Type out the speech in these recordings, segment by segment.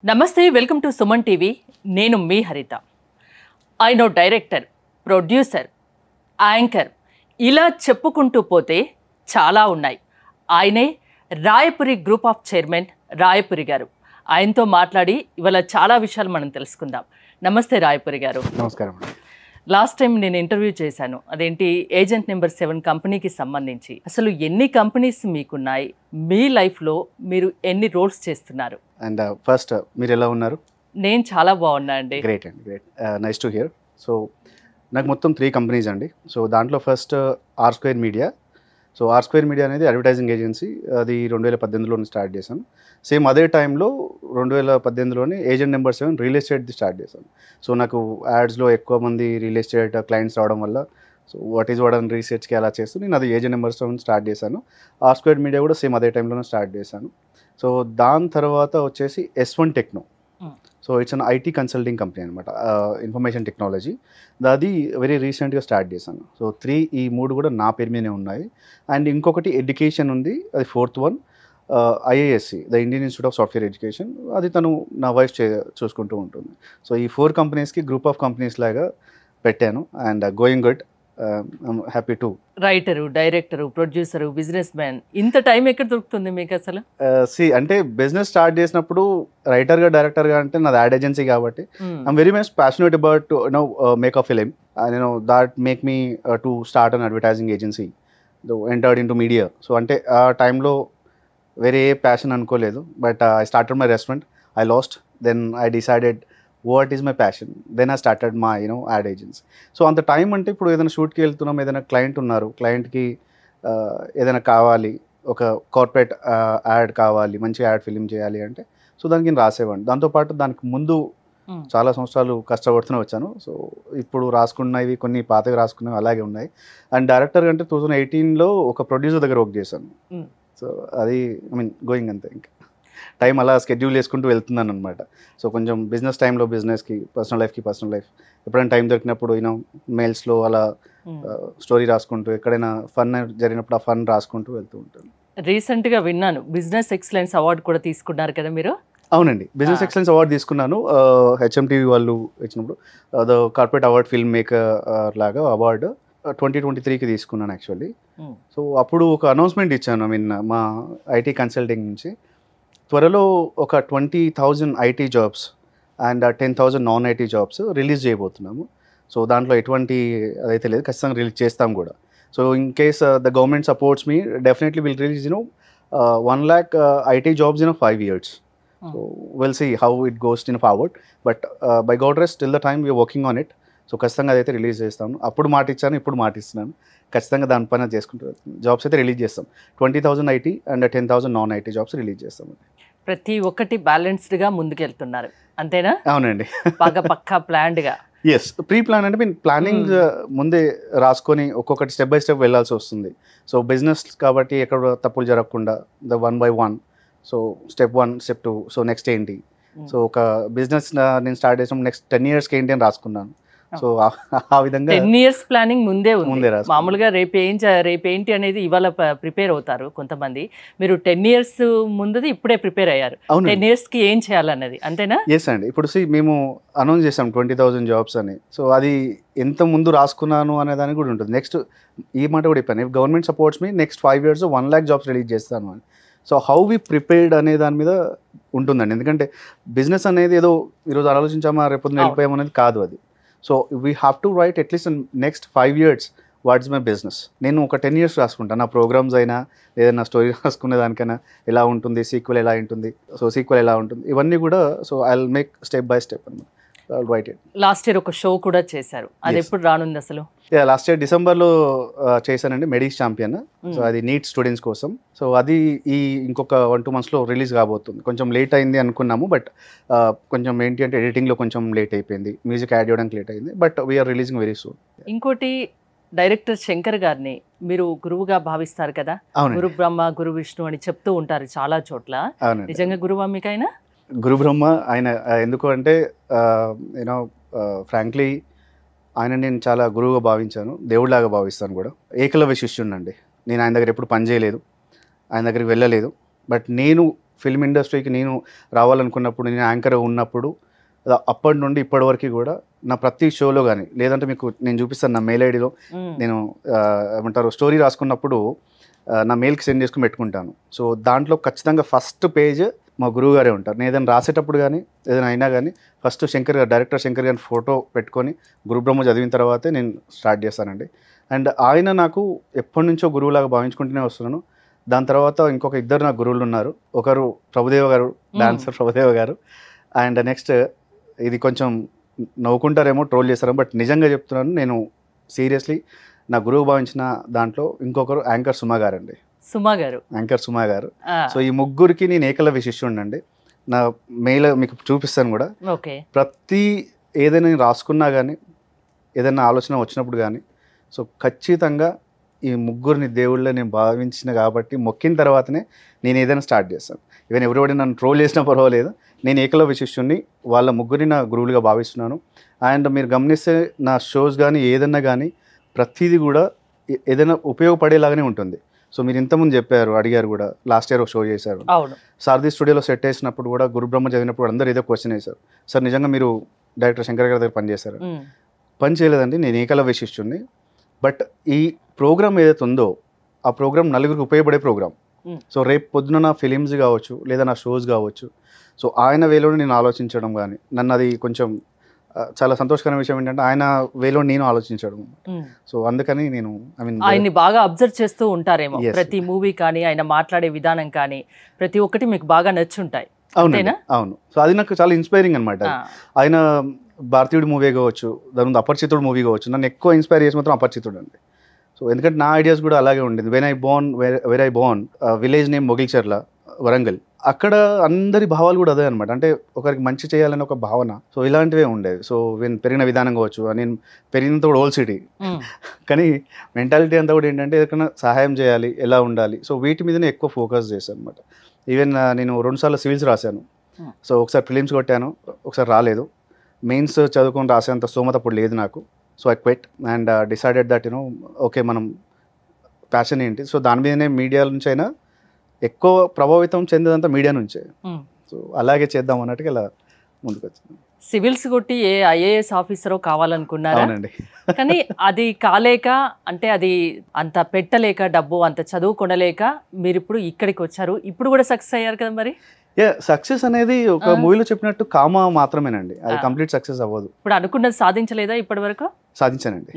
నమస్తే welcome to Suman TV నేను మీ హరిత ఆయన డైరెక్టర్ ప్రొడ్యూసర్ యాంకర్ ఇలా చెప్పుకుంటూ పోతే చాలా ఉన్నాయి ఆయనే Rayapuri group of chairman Rayapuri గారు ఆయనతో మాట్లాడి ఇవాళ చాలా విషయాలు మనం తెలుసుకుందాం నమస్తే రాయపురి గారు నమస్కారం లాస్ట్ టైం నేను ఇంటర్వ్యూ చేశాను అదేంటి ఏజెంట్ నెంబర్ 7 కంపెనీకి సంబంధించి అసలు ఎన్ని కంపెనీస్ మీకున్నాయి మీ లైఫ్లో మీరు ఎన్ని రోల్స్ చేస్తున్నారు అండ్ ఫస్ట్ మీరు ఎలా ఉన్నారు నేను చాలా బాగున్నా అండి గ్రేట్ అండి great nice to hear so నాకు మొత్తం 3 కంపెనీస్ అండి సో దాంట్లో first R square media so R square media అనేది అడ్వర్టైజింగ్ ఏజెన్సీ అది 2018లో స్టార్ట్ చేశాను సేమ్ అదే టైంలో 2018లోనే ఏజెంట్ నెంబర్ 7 రియల్ ఎస్టేట్ది స్టార్ట్ చేశాను సో నాకు యాడ్స్లో ఎక్కువ మంది రియల్ ఎస్టేట్ క్లయింట్స్ రావడం వల్ల సో వాట్ ఈజ్ వాట్ అని రీసెర్చ్కి అలా చేస్తూ నేను అది ఏజెంట్ నెంబర్ 7 స్టార్ట్ చేశాను ఆర్ స్క్వేర్ మీడియా కూడా సేమ్ అదే టైంలోనే స్టార్ట్ చేశాను సో దాని తర్వాత వచ్చేసి S1 techno so it's an IT consulting company అనమాట ఇన్ఫర్మేషన్ టెక్నాలజీ అది వెరీ రీసెంట్గా స్టార్ట్ చేశాను సో 3 ఈ 3 కూడా నా పేరు మీదనే ఉన్నాయి అండ్ ఇంకొకటి ఎడ్యుకేషన్ ఉంది అది 4th one IASc the Indian institute of software education అది తను నా వైఫ్ చూసుకుంటూ ఉంటుంది సో ఈ 4 కంపెనీస్కి గ్రూప్ ఆఫ్ కంపెనీస్ లాగా పెట్టాను and going good happy to writer director producer business man ఇంత టైం ఎక్కడ దొరుకుతుంది మీకు అసలు అంటే బిజినెస్ స్టార్ట్ చేసినప్పుడు రైటర్గా డైరెక్టర్గా అంటే నాది యాడ్ ఏజెన్సీ కాబట్టి I'm very much passionate about make a film that make me to start an advertising agency entered into media so అంటే ఆ టైంలో వేరే ప్యాషన్ అనుకోలేదు but I started my restaurant I lost then I decided what is my passion then I started my ad agency so అంత time అంటే ఇప్పుడు ఏదైనా షూట్కి వెళ్తున్నాం ఏదైనా క్లయింట్ ఉన్నారు క్లయింట్కి ఏదైనా కావాలి ఒక కార్పొరేట్ యాడ్ కావాలి మంచి యాడ్ ఫిలిం చేయాలి అంటే సో దానికి నేను రాసేవాడిని దాంతోపాటు దానికి ముందు చాలా సంవత్సరాలు కష్టపడుతూనే వచ్చాను సో ఇప్పుడు రాసుకున్నవి కొన్ని పాతగా రాసుకున్నవి అలాగే ఉన్నాయి అండ్ డైరెక్టర్ అంటే 2018లో ఒక ప్రొడ్యూసర్ దగ్గర వర్క్ చేశాను సో అది గోయింగ్ అంతే ఇంకా టైం అలా స్కెడ్యూల్ చేసుకుంటూ వెళ్తున్నాను అనమాట సో కొంచెం బిజినెస్ టైంలో బిజినెస్కి పర్సనల్ లైఫ్ ఎప్పుడైనా టైం దొరికినప్పుడు మెయిల్స్లో అలా స్టోరీ రాసుకుంటూ ఎక్కడైనా ఫన్ జరిగినప్పుడు ఆ ఫన్ రాసుకుంటూ వెళ్తూ ఉంటాను రీసెంట్గా విన్నాను బిజినెస్ ఎక్సలెన్స్ అవార్డు కూడా తీసుకున్నారు కదా మీరు అవునండి బిజినెస్ ఎక్సలెన్స్ అవార్డు తీసుకున్నాను హెచ్ఎంటీవీ వాళ్ళు ఇచ్చినప్పుడు the corporate award film maker లాగా అవార్డు 2023కి తీసుకున్నాను యాక్చువల్లీ సో అప్పుడు ఒక అనౌన్స్మెంట్ ఇచ్చాను మా ఐటీ కన్సల్టింగ్ నుంచి త్వరలో ఒక 20,000 IT jobs and 10,000 non IT jobs release చేయబోతున్నాము సో దాంట్లో ఎటువంటి అదైతే లేదు ఖచ్చితంగా రిలీజ్ చేస్తాం కూడా so in case the government supports me definitely will release 1 lakh IT jobs in 5 years so will see how it goes in forward but by God rest till the time we are working on it so ఖచ్చితంగా అదైతే release చేస్తాను అప్పుడు మాట ఇచ్చాను ఇప్పుడు మాట ఇస్తున్నాను ఖచ్చితంగా దానిపైన చేసుకుంటూ జాబ్స్ అయితే రిలీజ్ చేస్తాం 20,000 IT and 10,000 non IT jobs release చేస్తాం ప్రతి ఒక్కటి బ్యాలెన్స్డ్గా ముందుకెళ్తున్నారు అంతేనా అవునండి బాగా పక్కా ప్లాన్డ్గా ఎస్ ప్రీ ప్లాన్ అంటే ప్లానింగ్ ముందే రాసుకొని ఒక్కొక్కటి స్టెప్ బై స్టెప్ వెళ్ళాల్సి వస్తుంది సో బిజినెస్ కాబట్టి ఎక్కడ తప్పులు జరగకుండా the 1 by 1 so step 1 step 2 so next ఏంటి సో ఒక బిజినెస్ నేను స్టార్ట్ చేసిన నెక్స్ట్ 10 yearsకి ఏంటి అని రాసుకున్నాను సో ఆ విధంగా 10 years ప్లానింగ్ ముందే ఉంది మామూలుగా రేపేంటి అనేది ఇవాళ ప్రిపేర్ అవుతారు కొంతమంది మీరు 10 years ముందుది ఇప్పుడే ప్రిపేర్ అయ్యారు 10 yearsకి ఏం చేయాలన్నది అంతేనా ఎస్ అండి ఇప్పుడు మేము అనౌన్స్ చేసాం 20,000 జాబ్స్ అని సో అది ఎంత ముందు రాసుకున్నాను అనే దానికి కూడా ఉంటుంది నెక్స్ట్ ఈ మాట కూడా చెప్పాను if government supports me next 5 years 1 lakh jobs release చేస్తాను అని సో హౌ వి ప్రిపేర్డ్ అనే దాని మీద ఉంటుందండి ఎందుకంటే బిజినెస్ అనేది ఏదో ఈరోజు ఆలోచించామా రేపొద్దున వెళ్ళిపోయామనేది కాదు అది so we have to right at least next 5 years what is my business నేను ఒక 10 years రాసుకుంటాను నా ప్రోగ్రామ్స్ అయినా ఏదైనా స్టోరీ రాసుకునే దానికైనా ఎలా ఉంటుంది సీక్వెల్ ఎలా ఉంటుంది సో సీక్వెల్ ఎలా ఉంటుంది ఇవన్నీ కూడా so I will make step by step అనమాట రైట్ ఇట్ లాస్ట్ ఇయర్ ఒక షో కూడా చేశారు అది ఎప్పుడు రానుంది అసలు లాస్ట్ ఇయర్ డిసెంబర్లో చేశానండి మెడిక్స్ ఛాంపియన్ సో అది నీట్ స్టూడెంట్స్ కోసం సో అది ఇంకొక 1-2 monthsలో రిలీజ్ కాబోతుంది కొంచెం లేట్ అయింది అనుకున్నాము బట్ కొంచెం ఏంటి అంటే ఎడిటింగ్లో కొంచెం లేట్ అయిపోయింది మ్యూజిక్ యాడ్ చేయడానికి లేట్ అయింది but we are releasing very soon ఇంకోటి డైరెక్టర్ శంకర్ గారిని మీరు గురువుగా భావిస్తారు కదా గురు బ్రహ్మ గురు విష్ణు అని చెప్తూ ఉంటారు చాలా చోట్ల నిజంగా గురువా మీకైనా గురు బ్రహ్మ ఆయన ఎందుకు అంటే ఫ్రాంక్లీ ఆయన నేను చాలా గురువుగా భావించాను దేవుడిలాగా భావిస్తాను కూడా ఏకలవ్య శిష్యుడినండి నేను ఆయన దగ్గర ఎప్పుడు పని చేయలేదు ఆయన దగ్గరికి వెళ్ళలేదు బట్ నేను ఫిల్మ్ ఇండస్ట్రీకి నేను రావాలనుకున్నప్పుడు, నేను యాంకర్ ఉన్నప్పుడు, అప్పటి నుండి ఇప్పటి వరకు కూడా నా ప్రతి షోలో కానీ, లేదంటే మీకు నేను చూపిస్తాను నా మెయిల్ ఐడిలో నేను ఏమంటారు స్టోరీ రాసుకున్నప్పుడు నా మెయిల్కి సెండ్ చేసుకుని పెట్టుకుంటాను. సో దాంట్లో ఖచ్చితంగా ఫస్ట్ పేజ్ మా గురువు గారే ఉంటారు. నేను ఏదైనా రాసేటప్పుడు కానీ ఏదైనా అయినా కానీ ఫస్ట్ డైరెక్టర్ శంకర్ గారిని ఫోటో పెట్టుకొని గురు బ్రహ్మ చదివిన తర్వాతే నేను స్టార్ట్ చేస్తానండి. అండ్ ఆయన నాకు ఎప్పటి నుంచో గురువులాగా భావించుకుంటూనే వస్తున్నాను. దాని తర్వాత ఇంకొక ఇద్దరు నాకు గురువులు ఉన్నారు. ఒకరు ప్రభుదేవ గారు, డాన్సర్ ప్రభుదేవ గారు. అండ్ నెక్స్ట్ ఇది కొంచెం నవ్వుకుంటారేమో, ట్రోల్ చేస్తారేమో, బట్ నిజంగా చెప్తున్నాను, నేను సీరియస్లీ నా గురువు భావించిన దాంట్లో ఇంకొకరు యాంకర్ సుమా గారు అండి. యాంకర్ సుమా గారు. సో ఈ ముగ్గురికి నేను ఏకలవ్య శిష్యుడినండి. నా మెయిల్ మీకు చూపిస్తాను కూడా. ప్రతి ఏదైనా నేను రాసుకున్నా కానీ, ఏదైనా ఆలోచన వచ్చినప్పుడు కానీ, సో ఖచ్చితంగా ఈ ముగ్గురిని దేవుళ్ళ నేను భావించిన కాబట్టి మొక్కిన తర్వాతనే నేను ఏదైనా స్టార్ట్ చేస్తాను. ఈవెన్ ఎవరిబడి నన్ను ట్రోల్ చేసినా పర్వాలేదు, నేను ఏకలవ్య శిష్యుడిని, వాళ్ళ ముగ్గురిని నా గురువులుగా భావిస్తున్నాను. అండ్ మీరు గమనిస్తే నా షోస్ కానీ ఏదన్నా కానీ ప్రతిదీ కూడా ఏదైనా ఉపయోగపడేలాగానే ఉంటుంది. సో మీరు ఇంతకుముందు చెప్పారు, అడిగారు కూడా, లాస్ట్ ఇయర్ ఒక షో చేశారు, సారథి స్టూడియోలో సెట్ వేసినప్పుడు కూడా గురు బ్రహ్మ చదివినప్పుడు అందరూ ఏదో క్వశ్చన్ వేశారు, సార్ నిజంగా మీరు డైరెక్టర్ శంకర్ గారి దగ్గర పనిచేశారు? పని చేయలేదండి, నేను ఏకలవ్య శిష్యుడిని. బట్ ఈ ప్రోగ్రామ్ ఏదైతే ఉందో ఆ ప్రోగ్రామ్ నలుగురికి ఉపయోగపడే ప్రోగ్రామ్. సో రేపు పొద్దున నా ఫిలిమ్స్ కావచ్చు, లేదా నా షోస్ కావచ్చు, సో ఆయన వేలో నేను ఆలోచించడం కానీ, నన్ను అది కొంచెం చాలా సంతోషకరమైన విషయం ఏంటంటే ఆయన వేలో నేను ఆలోచించడం. సో అందుకని నేను ఆయన్ని బాగా అబ్జర్వ్ చేస్తూ ఉంటారేమో. ప్రతి మూవీ కానీ, ఆయన మాట్లాడే విధానం కానీ, ప్రతి ఒక్కటి మీకు బాగా నచ్చుంటాయి. అవును. సో అది నాకు చాలా ఇన్స్పైరింగ్ అనమాట. ఆయన భారతీయుడు మూవీ కావచ్చు, దాని ముందు అపరిచితుడు మూవీ కావచ్చు, నన్ను ఎక్కువ ఇన్స్పైర్ చేసి మాత్రం అపరిచితుడు అండి. సో ఎందుకంటే నా ఐడియాస్ కూడా అలాగే ఉండేది. Where I born village name Mogilcharla, Warangal. అక్కడ అందరి భావాలు కూడా అదే అనమాట. అంటే ఒకరికి మంచి చేయాలని ఒక భావన. సో ఇలాంటివే ఉండేవి. సో పెరిగిన విధానం కావచ్చు, నేను పెరిగినంత కూడా ఓల్డ్ సిటీ, కానీ మెంటాలిటీ అంతా కూడా ఏంటంటే ఎక్కడైనా సహాయం చేయాలి, ఎలా ఉండాలి, సో వీటి మీదనే ఎక్కువ ఫోకస్ చేశాను అనమాట. ఈవెన్ నేను 2 సార్లు సివిల్స్ రాశాను. సో ఒకసారి ఫిలిమ్స్ కొట్టాను, ఒకసారి రాలేదు. మెయిన్స్ చదువుకొని రాసేంత స్తోమత అప్పుడు లేదు నాకు. So I quit and decided that okay మనం ప్యాషన్ ఏంటి, సో దాని మీదనే మీడియా నుంచి అయినా ఎక్కువ ప్రభావితం చెందేదంతా మీడియా నుంచే. సో అలాగే చేద్దాం అన్నట్టుగా ఇలా ముందుకు వచ్చింది. సివిల్స్ కొట్టి ఐఏఎస్ ఆఫీసరో కావాలనుకున్నారా? కానీ అది కాలేక, అంటే అది అంత పెట్టలేక, డబ్బు అంత చదువు కొనలేక మీరు ఇప్పుడు ఇక్కడికి వచ్చారు. ఇప్పుడు కూడా సక్సెస్ అయ్యారు కదా మరి. సక్సెస్ అనేది ఒక మూవీలో చెప్పినట్టు కామా మాత్రమేనండి, అది కంప్లీట్ సక్సెస్ అవ్వదు. ఇప్పుడు అనుకున్నది సాధించలేదా ఇప్పటి వరకు? సాధించానండి,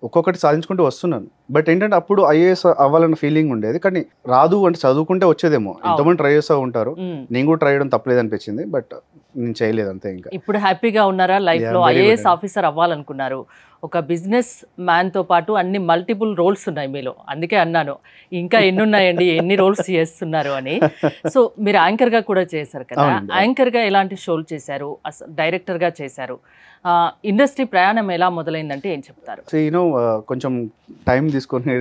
ఒక్కొక్కటి సాధించుకుంటూ వస్తున్నాను. బట్ ఏంటంటే అప్పుడు ఐఏఎస్ అవ్వాలన్న ఫీలింగ్ ఉండేది, కానీ రాదు అంటే చదువుకుంటే వచ్చేదేమో. ఎంతమంది ట్రై చేస్తూ ఉంటారు, నేను కూడా ట్రై చేయడం తప్పలేదు అనిపించింది, బట్ నేను చేయలేదు అంతే. ఇంకా ఇప్పుడు హ్యాపీగా ఉన్నారా లైఫ్ లో? ఐఏఎస్ ఆఫీసర్ అవ్వాలనుకున్నారు, ఒక బిజినెస్ మ్యాన్ తో పాటు అన్ని మల్టిపుల్ రోల్స్ ఉన్నాయి మీలో. అందుకే అన్నాను ఇంకా ఎన్ని ఉన్నాయండి, ఎన్ని రోల్స్ చేస్తున్నారు అని. సో మీరు యాంకర్ గా కూడా చేశారు కదా, యాంకర్ గా ఎలాంటి షోలు చేశారు, డైరెక్టర్ గా చేశారు, ఇండస్ట్రీ ప్రయాణం ఎలా మొదలైందంటే ఏం చెప్తారు? కొంచెం టైం తీసుకొని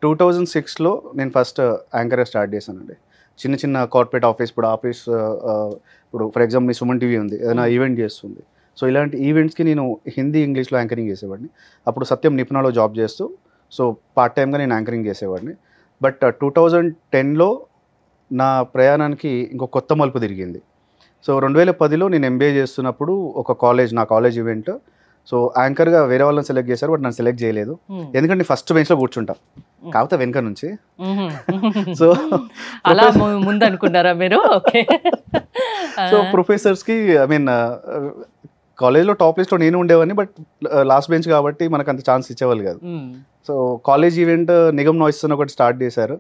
2006లో నేను ఫస్ట్ యాంకర్గా స్టార్ట్ చేశానండి. చిన్న చిన్న కార్పొరేట్ ఆఫీస్, ఇప్పుడు for example me Suman TV ఉంది, ఏదైనా ఈవెంట్ చేస్తుంది. సో ఇలాంటి ఈవెంట్స్కి నేను హిందీ, ఇంగ్లీష్లో యాంకరింగ్ చేసేవాడిని. అప్పుడు సత్యం నిపుణలో జాబ్ చేస్తూ సో పార్ట్ టైమ్గా నేను యాంకరింగ్ చేసేవాడిని. బట్ 2010లో నా ప్రయాణానికి ఇంకో కొత్త మలుపు తిరిగింది. సో 2010లో నేను ఎంబీఏ చేస్తున్నప్పుడు ఒక నా కాలేజ్ ఈవెంట్, సో యాంకర్గా వేరే వాళ్ళని సెలెక్ట్ చేశారు, బట్ నన్ను సెలెక్ట్ చేయలేదు. ఎందుకంటే ఫస్ట్ బెంచ్లో కూర్చుంటా, కాకపోతే వెనక నుంచి. సో అలా ముందు అనుకున్నారా మీరు? సో ప్రొఫెసర్స్కి కాలేజ్లో టాప్ లిస్ట్లో నేను ఉండేవాడిని, బట్ లాస్ట్ బెంచ్ కాబట్టి మనకు అంత ఛాన్స్ ఇచ్చేవాళ్ళు కాదు. So college event Nigam noise ఒకటి స్టార్ట్ చేశారు,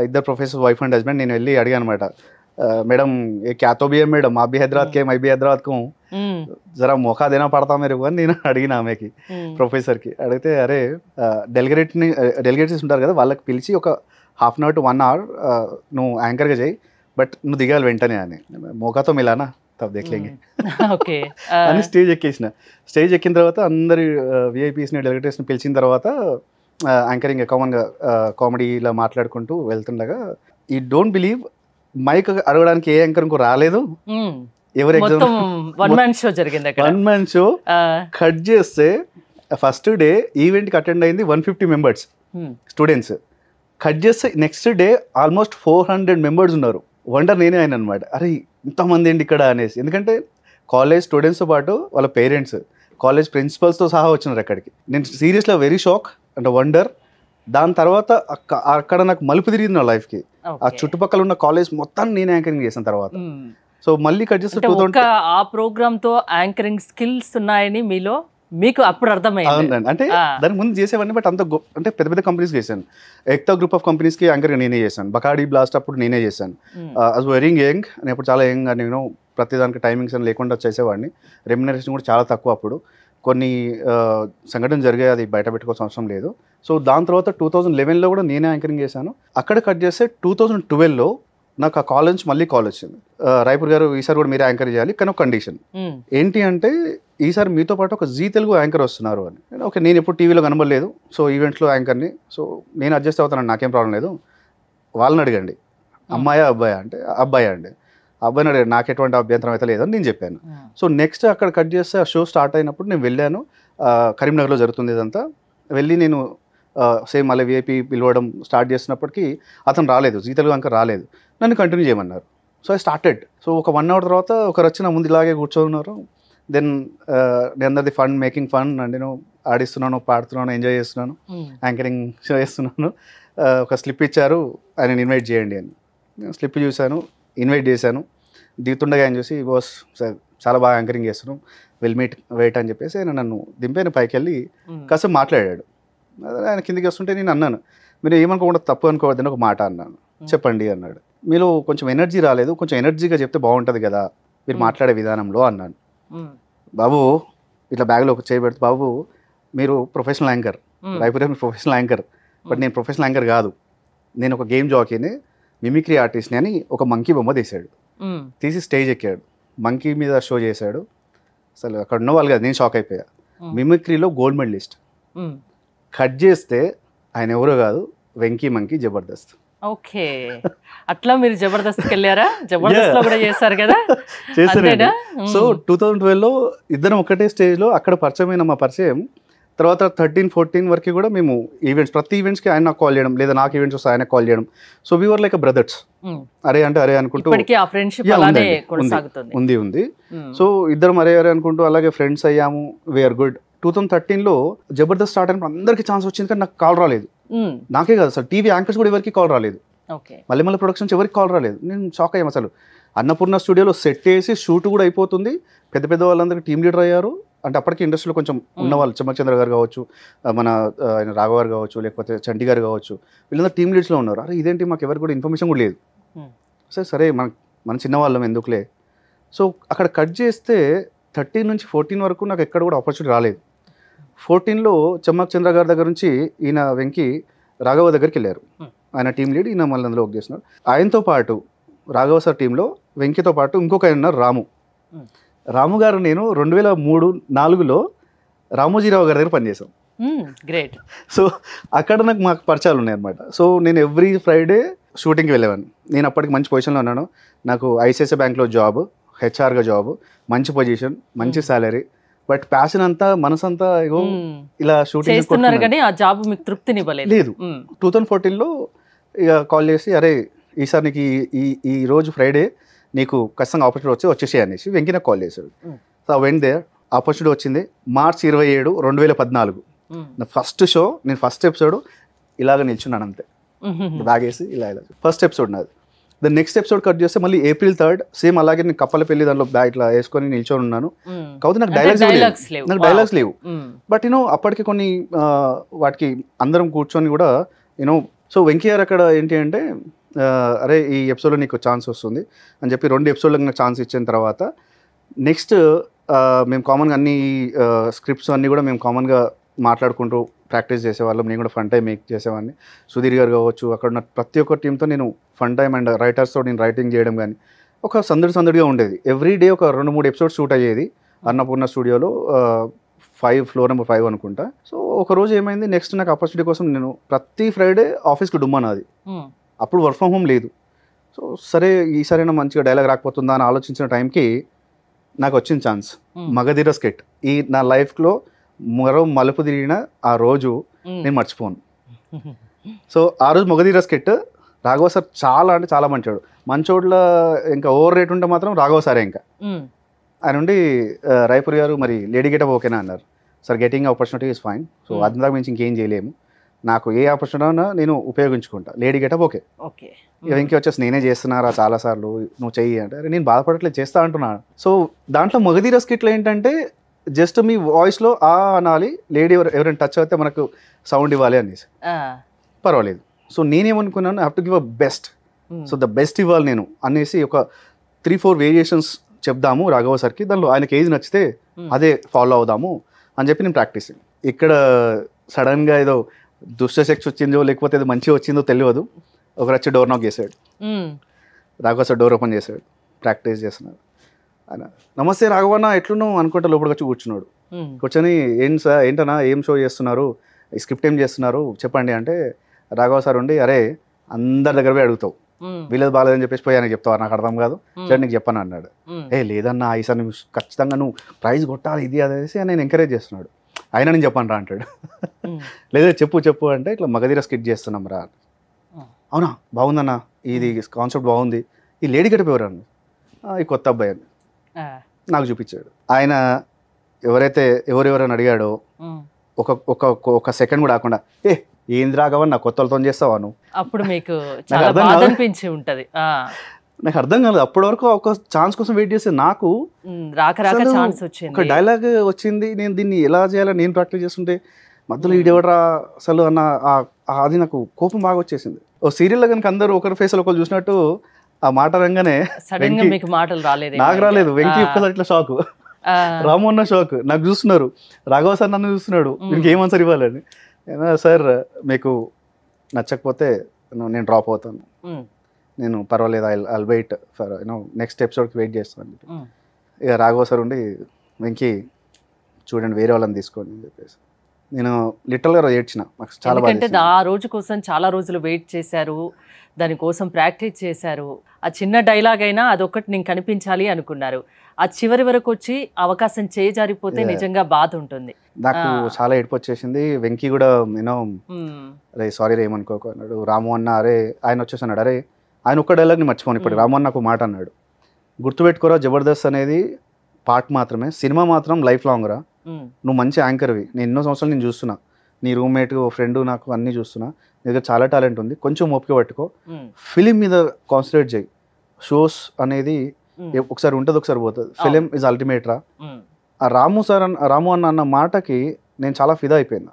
ఇద్దరు ప్రొఫెసర్ వైఫ్ అండ్ హస్బెండ్. నేను వెళ్ళి అడిగాను అనమాట, मैडम ये क्या तो भी है मैडम, आप भी हैदराबाद के, मैं भी हैदराबाद को हूँ, जरा मौका देना पड़ता मेरे को అని నేను అడిగిన ఆమెకి, ప్రొఫెసర్కి అడిగితే, అరే డెలిగేట్స్ ఉంటారు కదా, వాళ్ళకి పిలిచి ఒక ½ అవర్ to 1 hour నువ్వు యాంకర్గా చేయి, బట్ నువ్వు దిగాలి వెంటనే అని. మోకాతో మిలానా తబ్ దేఖ్లేంగే అని స్టేజ్ ఎక్కేసిన. స్టేజ్ ఎక్కిన తర్వాత అందరి విఐపీస్ని, డెలిగేటర్స్ని పిలిచిన తర్వాత యాంకరింగ్ కామన్గా కామెడీ ఇలా మాట్లాడుకుంటూ వెళ్తుండగా, ఈ డోంట్ బిలీవ్ మైక్ అడగడానికి ఏ యాంకర్ ఇంకో రాలేదు. ఎవరు వన్ మ్యాన్ షో కట్ చేస్తే ఫస్ట్ డే ఈవెంట్కి అటెండ్ అయింది 150 మెంబర్స్ స్టూడెంట్స్. కట్ చేస్తే నెక్స్ట్ డే ఆల్మోస్ట్ 400 మెంబర్స్ ఉన్నారు వండర్ నేనే అయిన అనమాట. అరే ఇంతమంది ఏంటి ఇక్కడ అనేసి. ఎందుకంటే కాలేజ్ స్టూడెంట్స్తో పాటు వాళ్ళ పేరెంట్స్, కాలేజ్ ప్రిన్సిపల్స్తో సహా వచ్చినారు అక్కడికి. నేను సీరియస్గా వెరీ షాక్ అంటే వండర్. దాని తర్వాత అక్కడ నాకు మలుపు తిరిగింది నా లైఫ్కి. ఆ చుట్టుపక్కల ఉన్న కాలేజ్ మొత్తాన్ని నేను యాంకరింగ్ చేసిన తర్వాత. సో మళ్ళీ కట్ చేస్తే ఆ ప్రోగ్రామ్తో యాంకరింగ్ స్కిల్స్ ఉన్నాయని మీలో మీకు అప్పుడు అర్థమైంది. అంటే దానికి ముందు చేసేవాడిని, బట్ అంత అంటే పెద్ద పెద్ద కంపెనీస్ చేశాను. ఎక్తా గ్రూప్ ఆఫ్ కంపెనీస్కి యాంకర్గా నేనే చేశాను. బకాడీ బ్లాస్ట్ అప్పుడు నేనే చేశాను. అస్ వెరీ యంగ్, నేను ఇప్పుడు చాలా యంగ్. నేను ప్రతిదానికి టైమింగ్స్ అని లేకుండా చేసేవాడిని. రెమ్యునరేషన్ కూడా చాలా తక్కువ. అప్పుడు కొన్ని సంఘటనలు జరిగాయి, అది బయట పెట్టుకోవాల్సిన అవసరం లేదు. సో దాని తర్వాత 2011లో కూడా నేనే యాంకరింగ్ చేశాను. అక్కడ కట్ చేస్తే 2012లో నాకు ఆ కాలేజ్ నుంచి మళ్ళీ కాల్ వచ్చింది. రాయపూర్ గారు ఈసారి కూడా మీరే యాంకర్ చేయాలి, కానీ ఒక కండిషన్ ఏంటి అంటే ఈసారి మీతో పాటు ఒక జీ తెలుగు యాంకర్ వస్తున్నారు అని. ఓకే, నేను ఎప్పుడు టీవీలో కనబడలేదు, సో ఈవెంట్లో యాంకర్ని, సో నేను అడ్జస్ట్ అవుతాను, నాకేం ప్రాబ్లం లేదు. వాళ్ళని అడగండి అమ్మాయా అబ్బాయా అంటే అబ్బాయా అండి. అబ్బాయిని అడిగాడు, నాకు ఎటువంటి అభ్యంతరం అయితే లేదని నేను చెప్పాను. సో నెక్స్ట్ అక్కడ కట్ చేస్తే ఆ షో స్టార్ట్ అయినప్పుడు నేను వెళ్ళాను. కరీంనగర్లో జరుగుతుంది ఇదంతా. వెళ్ళి నేను సేమ్ మళ్ళీ విఐపి పిలవడం స్టార్ట్ చేసినప్పటికీ అతను రాలేదు, జీ తెలుగు యాంకర్ రాలేదు. నన్ను కంటిన్యూ చేయమన్నారు. So I started. సో ఒక 1 hour తర్వాత ఒకరు వచ్చి నా ముందు ఇలాగే కూర్చోన్నారు. దెన్ నేను అందరిది ఫన్, మేకింగ్ ఫన్ అండ్ నేను ఆడిస్తున్నాను, పాడుతున్నాను, ఎంజాయ్ చేస్తున్నాను, యాంకరింగ్ చేస్తున్నాను. ఒక స్లిప్ ఇచ్చారు, ఆయన ఇన్వైట్ చేయండి అని. నేను స్లిప్ చూశాను, ఇన్వైట్ చేశాను. దిగుతుండగా ఆయన చూసి, బాస్ చాలా బాగా యాంకరింగ్ చేస్తున్నాం, విల్ మీట్ వెయిట్ అని చెప్పేసి ఆయన నన్ను దింపైన పైకి వెళ్ళి కాసేపు మాట్లాడాడు. ఆయన కిందికి వస్తుంటే నేను అన్నాను, మీరు ఏమనుకోకుండా తప్పు అనుకోవద్దని ఒక మాట అన్నాను. చెప్పండి అన్నాడు. మీలో కొంచెం ఎనర్జీ రాలేదు, కొంచెం ఎనర్జీగా చెప్తే బాగుంటుంది కదా మీరు మాట్లాడే విధానంలో అన్నాను. బాబు ఇట్లా బ్యాగ్లో ఒక చేయబెడితే, బాబు మీరు ప్రొఫెషనల్ యాంకర్, రాయపూర్ మీరు ప్రొఫెషనల్ యాంకర్, బట్ నేను ప్రొఫెషనల్ యాంకర్ కాదు, నేను ఒక గేమ్ జాకీని, మిమిక్రీ ఆర్టిస్ట్ని అని ఒక మంకీ బొమ్మ తీశాడు. తీసి స్టేజ్ ఎక్కాడు, మంకీ మీద షో చేశాడు. అసలు అక్కడ ఉన్న వాళ్ళు కదా, నేను షాక్ అయిపోయా. మిమిక్రీలో గోల్డ్ మెడలిస్ట్. కట్ చేస్తే ఆయన ఎవరో కాదు, వెంకీ మంకీ జబర్దస్త్. ఓకే, అట్లా మీరు జబర్దస్త్కి వెళ్ళారా? జబర్దస్త్లో కూడా చేశారు కదా? చేశాను. సో 2012లో ఇద్దరం ఒకటే స్టేజ్లో అక్కడ పరిచయమైన మా పరిచయం. తర్వాత 13-14 వరకు కూడా మేము ఈవెంట్స్, ప్రతి ఈవెంట్స్కి ఆయన నాకు కాల్ చేయడం, లేదా నాకు ఈవెంట్స్ వస్తే ఆయన కాల్ చేయడం. So we were like brothers. అరే అంటే అరే అనుకుంటూ ఉంది. సో ఇద్దరం అరే అరే అనుకుంటూ అలాగే ఫ్రెండ్స్ అయ్యాము. We are good. 2013లో జబర్దస్త్ స్టార్ట్ అయినప్పుడు అందరికీ ఛాన్స్ వచ్చింది, కానీ నాకు కాల్ రాలేదు. నాకే కాదు అసలు, టీవీ యాంకర్స్ కూడా ఎవరికి కాల్ రాలేదు. మళ్ళీ ప్రొడక్షన్స్ ఎవరికి కాల్ రాలేదు. నేను షాక్ అయ్యాము. అసలు అన్నపూర్ణ స్టూడియోలో సెట్ వేసి షూట్ కూడా అయిపోతుంది, పెద్ద పెద్ద వాళ్ళందరికీ టీమ్ లీడర్ అయ్యారు. అంటే అప్పటికి ఇండస్ట్రీలో కొంచెం ఉన్నవాళ్ళు, చమ్మచంద్ర గారు కావచ్చు, మన ఆయన రాఘవ గారు కావచ్చు, లేకపోతే చంటి గారు కావచ్చు, వీళ్ళందరూ టీమ్ లీడ్స్లో ఉన్నారు. అరే ఇదేంటి, మాకు ఎవరికి కూడా ఇన్ఫర్మేషన్ కూడా లేదు. సరే మన చిన్నవాళ్ళం ఎందుకులే. సో అక్కడ కట్ చేస్తే 13 నుంచి 14 వరకు నాకు ఎక్కడ కూడా ఆపర్చునిటీ రాలేదు. 14లో చమ్మక్ చంద్ర గారి దగ్గర నుంచి ఈయన వెంకీ రాఘవ దగ్గరికి వెళ్ళారు. ఆయన టీం లీడ్, ఈయన మళ్ళీ అందులో వర్క్ చేస్తున్నారు. ఆయనతో పాటు రాఘవ సార్ టీంలో వెంకీతో పాటు ఇంకొక ఆయన ఉన్నారు, రాము గారు. నేను 2003-4లో రామోజీరావు గారి దగ్గర పనిచేసాం. గ్రేట్. సో అక్కడ మాకు పరిచయాలు ఉన్నాయన్నమాట. సో నేను ఎవ్రీ ఫ్రైడే షూటింగ్కి వెళ్ళేవాడిని. నేను అప్పటికి మంచి పొజిషన్లో ఉన్నాను. నాకు ఐసిఐసిఐ బ్యాంక్లో జాబ్, హెచ్ఆర్గా జాబ్, మంచి పొజిషన్, మంచి శాలరీ. బట్ ప్యాషన్ అంతా, మనసంతా ఇలా షూటింగ్ చేస్తున్నారు కానీ ఆ జాబ్ మీకు తృప్తినివ్వలేదు. లేదు. 2014లో ఇక కాల్ చేసి, అరే ఈసారి నీకు ఈ రోజు ఫ్రైడే నీకు ఖచ్చితంగా ఆపర్చునిటీ వచ్చేసి అనేసి వెంకీ నాకు కాల్ చేశాడు. సో వెంట్ దేర్, ఆపర్చునిటీ వచ్చింది. మార్చ్ 27, 2014 నా ఫస్ట్ షో. నేను ఫస్ట్ ఎపిసోడ్ ఇలాగ నిల్చున్నాను అంతే, బ్యాగ్ వేసి ఇలా ఫస్ట్ ఎపిసోడ్ నాది. ద నెక్స్ట్ ఎపిసోడ్ కట్ చేస్తే మళ్ళీ April 3rd సేమ్ అలాగే నేను కప్పల పెళ్లి దాంట్లో బ్యాగ్ ఇట్లా వేసుకొని నిల్చొని ఉన్నాను. కాకపోతే నాకు డైలాగ్స్ లేవు. బట్ అప్పటికి కొన్ని వాటికి అందరం కూర్చొని కూడా సో వెంకీ గారు అక్కడ ఏంటి అంటే, అరే ఈ ఎపిసోడ్లో నీకు ఛాన్స్ వస్తుంది అని చెప్పి 2 ఎపిసోడ్లకు నాకు ఛాన్స్ ఇచ్చిన తర్వాత నెక్స్ట్ మేము కామన్గా అన్ని స్క్రిప్ట్స్ అన్నీ కూడా మేము కామన్గా మాట్లాడుకుంటూ ప్రాక్టీస్ చేసేవాళ్ళం. నేను కూడా ఫన్ టైం మేక్ చేసేవాడిని. సుధీర్ గారు కావచ్చు, అక్కడ ఉన్న ప్రతి ఒక్క టీంతో నేను ఫన్ టైం అండ్ రైటర్స్తో నేను రైటింగ్ చేయడం కానీ ఒక సందడిగా ఉండేది. ఎవ్రీ డే ఒక 2-3 ఎపిసోడ్స్ షూట్ అయ్యేది అన్నపూర్ణ స్టూడియోలో, 5 ఫ్లోర్ నెంబర్ 5 అనుకుంటా. సో ఒక రోజు ఏమైంది, నెక్స్ట్ నాకు ఆపర్చునిటీ కోసం నేను ప్రతి ఫ్రైడే ఆఫీస్కి డుమ్మాను. అప్పుడు వర్క్ ఫ్రమ్ హోమ్ లేదు. సో సరే ఈసారైనా మంచిగా డైలాగ్ రాకపోతుందా అని ఆలోచించిన టైంకి నాకు వచ్చిన ఛాన్స్, మగధీర స్కెట్. ఈ నా లైఫ్లో మరో మలుపు తిరిగిన ఆ రోజు నేను మర్చిపోను. సో ఆ రోజు మగధీర స్కెట్ రాఘవ సార్ చాలా అంటే చాలా మంచోడు. మంచోడ్ల ఇంకా ఓవర్ రేట్ ఉంటే మాత్రం రాఘవ సారే. ఇంకా ఆయన నుండి రాయపూర్ గారు మరి లేడీ గెటప్ ఓకేనా అన్నారు. Sir getting opportunity is fine. So అందులో మించి ఇంకేం చేయలేము. నాకు ఏ ఆపర్చునిటీ అయినా నేను ఉపయోగించుకుంటా. Lady getup okay. వెంకీ వచ్చేసి నేనే చేస్తున్నారా చాలాసార్లు నువ్వు చెయ్యి అంటే, అరే నేను బాధపడట్లేదు చేస్తా అంటున్నాను. సో దాంట్లో మగధీర స్కిట్లు ఏంటంటే జస్ట్ మీ వాయిస్లో ఆ అనాలి, లేడీ ఎవరైనా టచ్ అయితే మనకు సౌండ్ ఇవ్వాలి అనేసి పర్వాలేదు. సో నేనేమనుకున్నాను, have to give a best. So the best ఇవ్వాలి నేను అనేసి ఒక 3-4 వేరియేషన్స్ చెప్దాము రాఘవ సార్కి. దానిలో ఆయనకి ఏది నచ్చితే అదే ఫాలో అవుదాము అని చెప్పి నేను ప్రాక్టీస్. ఇక్కడ సడన్గా ఏదో దుష్టశక్తి వచ్చిందో లేకపోతే ఏదో మంచిగా వచ్చిందో తెలియదు. ఒకరు వచ్చి డోర్ నాక్ చేశాడు. రాఘవ సార్ డోర్ ఓపెన్ చేశాడు. ప్రాక్టీస్ చేస్తున్నాడు. ఆయన నమస్తే రాఘవన్న ఎట్లున్నావు అనుకుంటా లోపలికి వచ్చి కూర్చున్నాడు. కూర్చొని ఏంటన్నా ఏం షో చేస్తున్నారు, ఈ స్క్రిప్ట్ ఏం చేస్తున్నారు చెప్పండి అంటే, రాఘవ సార్ ఉండి అరే అందరి దగ్గర పోయి అడుగుతావు, వీళ్ళది బాగాలేదని చెప్పేసి పోయి ఆయనకి చెప్తావు, నాకు అర్థం కాదు సరే నీకు చెప్పాను అన్నాడు. లేదన్నా ఈసారి నువ్వు ఖచ్చితంగా నువ్వు ప్రైజ్ కొట్టాలి ఇది అదేసి నేను ఎంకరేజ్ చేస్తున్నాడు. అయినా నేను చెప్పాను రా అంటాడు. లేదా చెప్పు అంటే ఇట్లా మగధీర స్కిట్ చేస్తున్నాం రా. అవునా బాగుందన్నా, ఇది కాన్సెప్ట్ బాగుంది, ఈ లేడీ గెటప్ ఎవరు అన్న, ఈ కొత్త అబ్బాయి అని నాకు చూపించాడు. ఆయన ఎవరెవరని అడిగాడో ఒక సెకండ్ కూడా ఆకుండా ఏంది రాఘవన్ నా కొత్తలతో చేస్తావా నువ్వు, అప్పుడు మీకు చాలా బాధ అనిపించి ఉంటది. నాకు అర్థం కాలేదు. అప్పటి వరకు ఒక ఛాన్స్ కోసం వెయిట్ చేస్తే నాకు రాక ఛాన్స్ వచ్చింది, ఒక డైలాగ్ వచ్చింది, నేను దీన్ని ఎలా చేయాలని నేను ప్రాక్టీస్ చేస్తుంటే మధ్యలో ఈడెవడరా అసలు అన్న అది నాకు కోపం బాగా వచ్చేసింది. ఓ సీరియల్లో కనుక అందరూ ఒకరి ఫేస్లో ఒకరు చూసినట్టు ఆ మాట రంగానే మీకు మాటలు రాలేదు, నాకు రాలేదు. వెంకీ ఒక్కసారి ఇట్లా షాక్, రాము అన్న షాక్, నాకు చూస్తున్నారు, రాఘవ సార్ నన్ను చూస్తున్నాడు, మీకు ఏం ఆన్సర్ ఇవ్వాలని. సార్ మీకు నచ్చకపోతే నేను డ్రాప్ అవుతాను, నేను పర్వాలేదు ఐల్ వెయిట్ ఫర్ నెక్స్ట్ ఎపిసోడ్కి వెయిట్ చేస్తాను. ఇక రాఘవ సార్ ఉండి వెంకీ చూడండి వేరే వాళ్ళని తీసుకోండి అని చెప్పేసి నేను లిటరల్గా ఏడ్చిన. నాకు చాలా బాగా, ఆ రోజు కోసం చాలా రోజులు వెయిట్ చేశారు, దానికోసం ప్రాక్టీస్ చేశారు. ఆ చిన్న డైలాగ్ అయినా అదొక్కటి నేను కనిపించాలి అనుకున్నారు. ఆ చివరి వరకు వచ్చి అవకాశం చేజారిపోతే నిజంగా బాధ ఉంటుంది. నాకు చాలా ఏడుపు వచ్చేసింది. వెంకీ కూడా అరే సారీ రే ఏమనుకోకు అన్నాడు. రాము అన్న అరే ఆయన వచ్చేసి అన్నాడు, అరే ఆయన ఒక్క డైలాగ్ని మర్చిపోను, ఇప్పుడు రాము అన్న ఒక మాట అన్నాడు, గుర్తుపెట్టుకోరా జబర్దస్త్ అనేది పార్ట్ మాత్రమే, సినిమా మాత్రం లైఫ్ లాంగ్ రా, నువ్వు మంచి యాంకర్వి, నేను ఎన్నో సంవత్సరాలు నేను చూస్తున్నా, నీ రూమ్మేట్ ఫ్రెండ్ నాకు అన్నీ చూస్తున్నా, నీ దగ్గర చాలా టాలెంట్ ఉంది, కొంచెం ఓపిక పట్టుకో, ఫిలిం మీద కాన్సన్ట్రేట్ చేయి, షోస్ అనేది ఒకసారి ఉంటుంది ఒకసారి పోతుంది, ఫిలిం ఇస్ అల్టిమేట్ రా. ఆ రాము అన్న మాటకి నేను చాలా ఫిదా అయిపోయినా.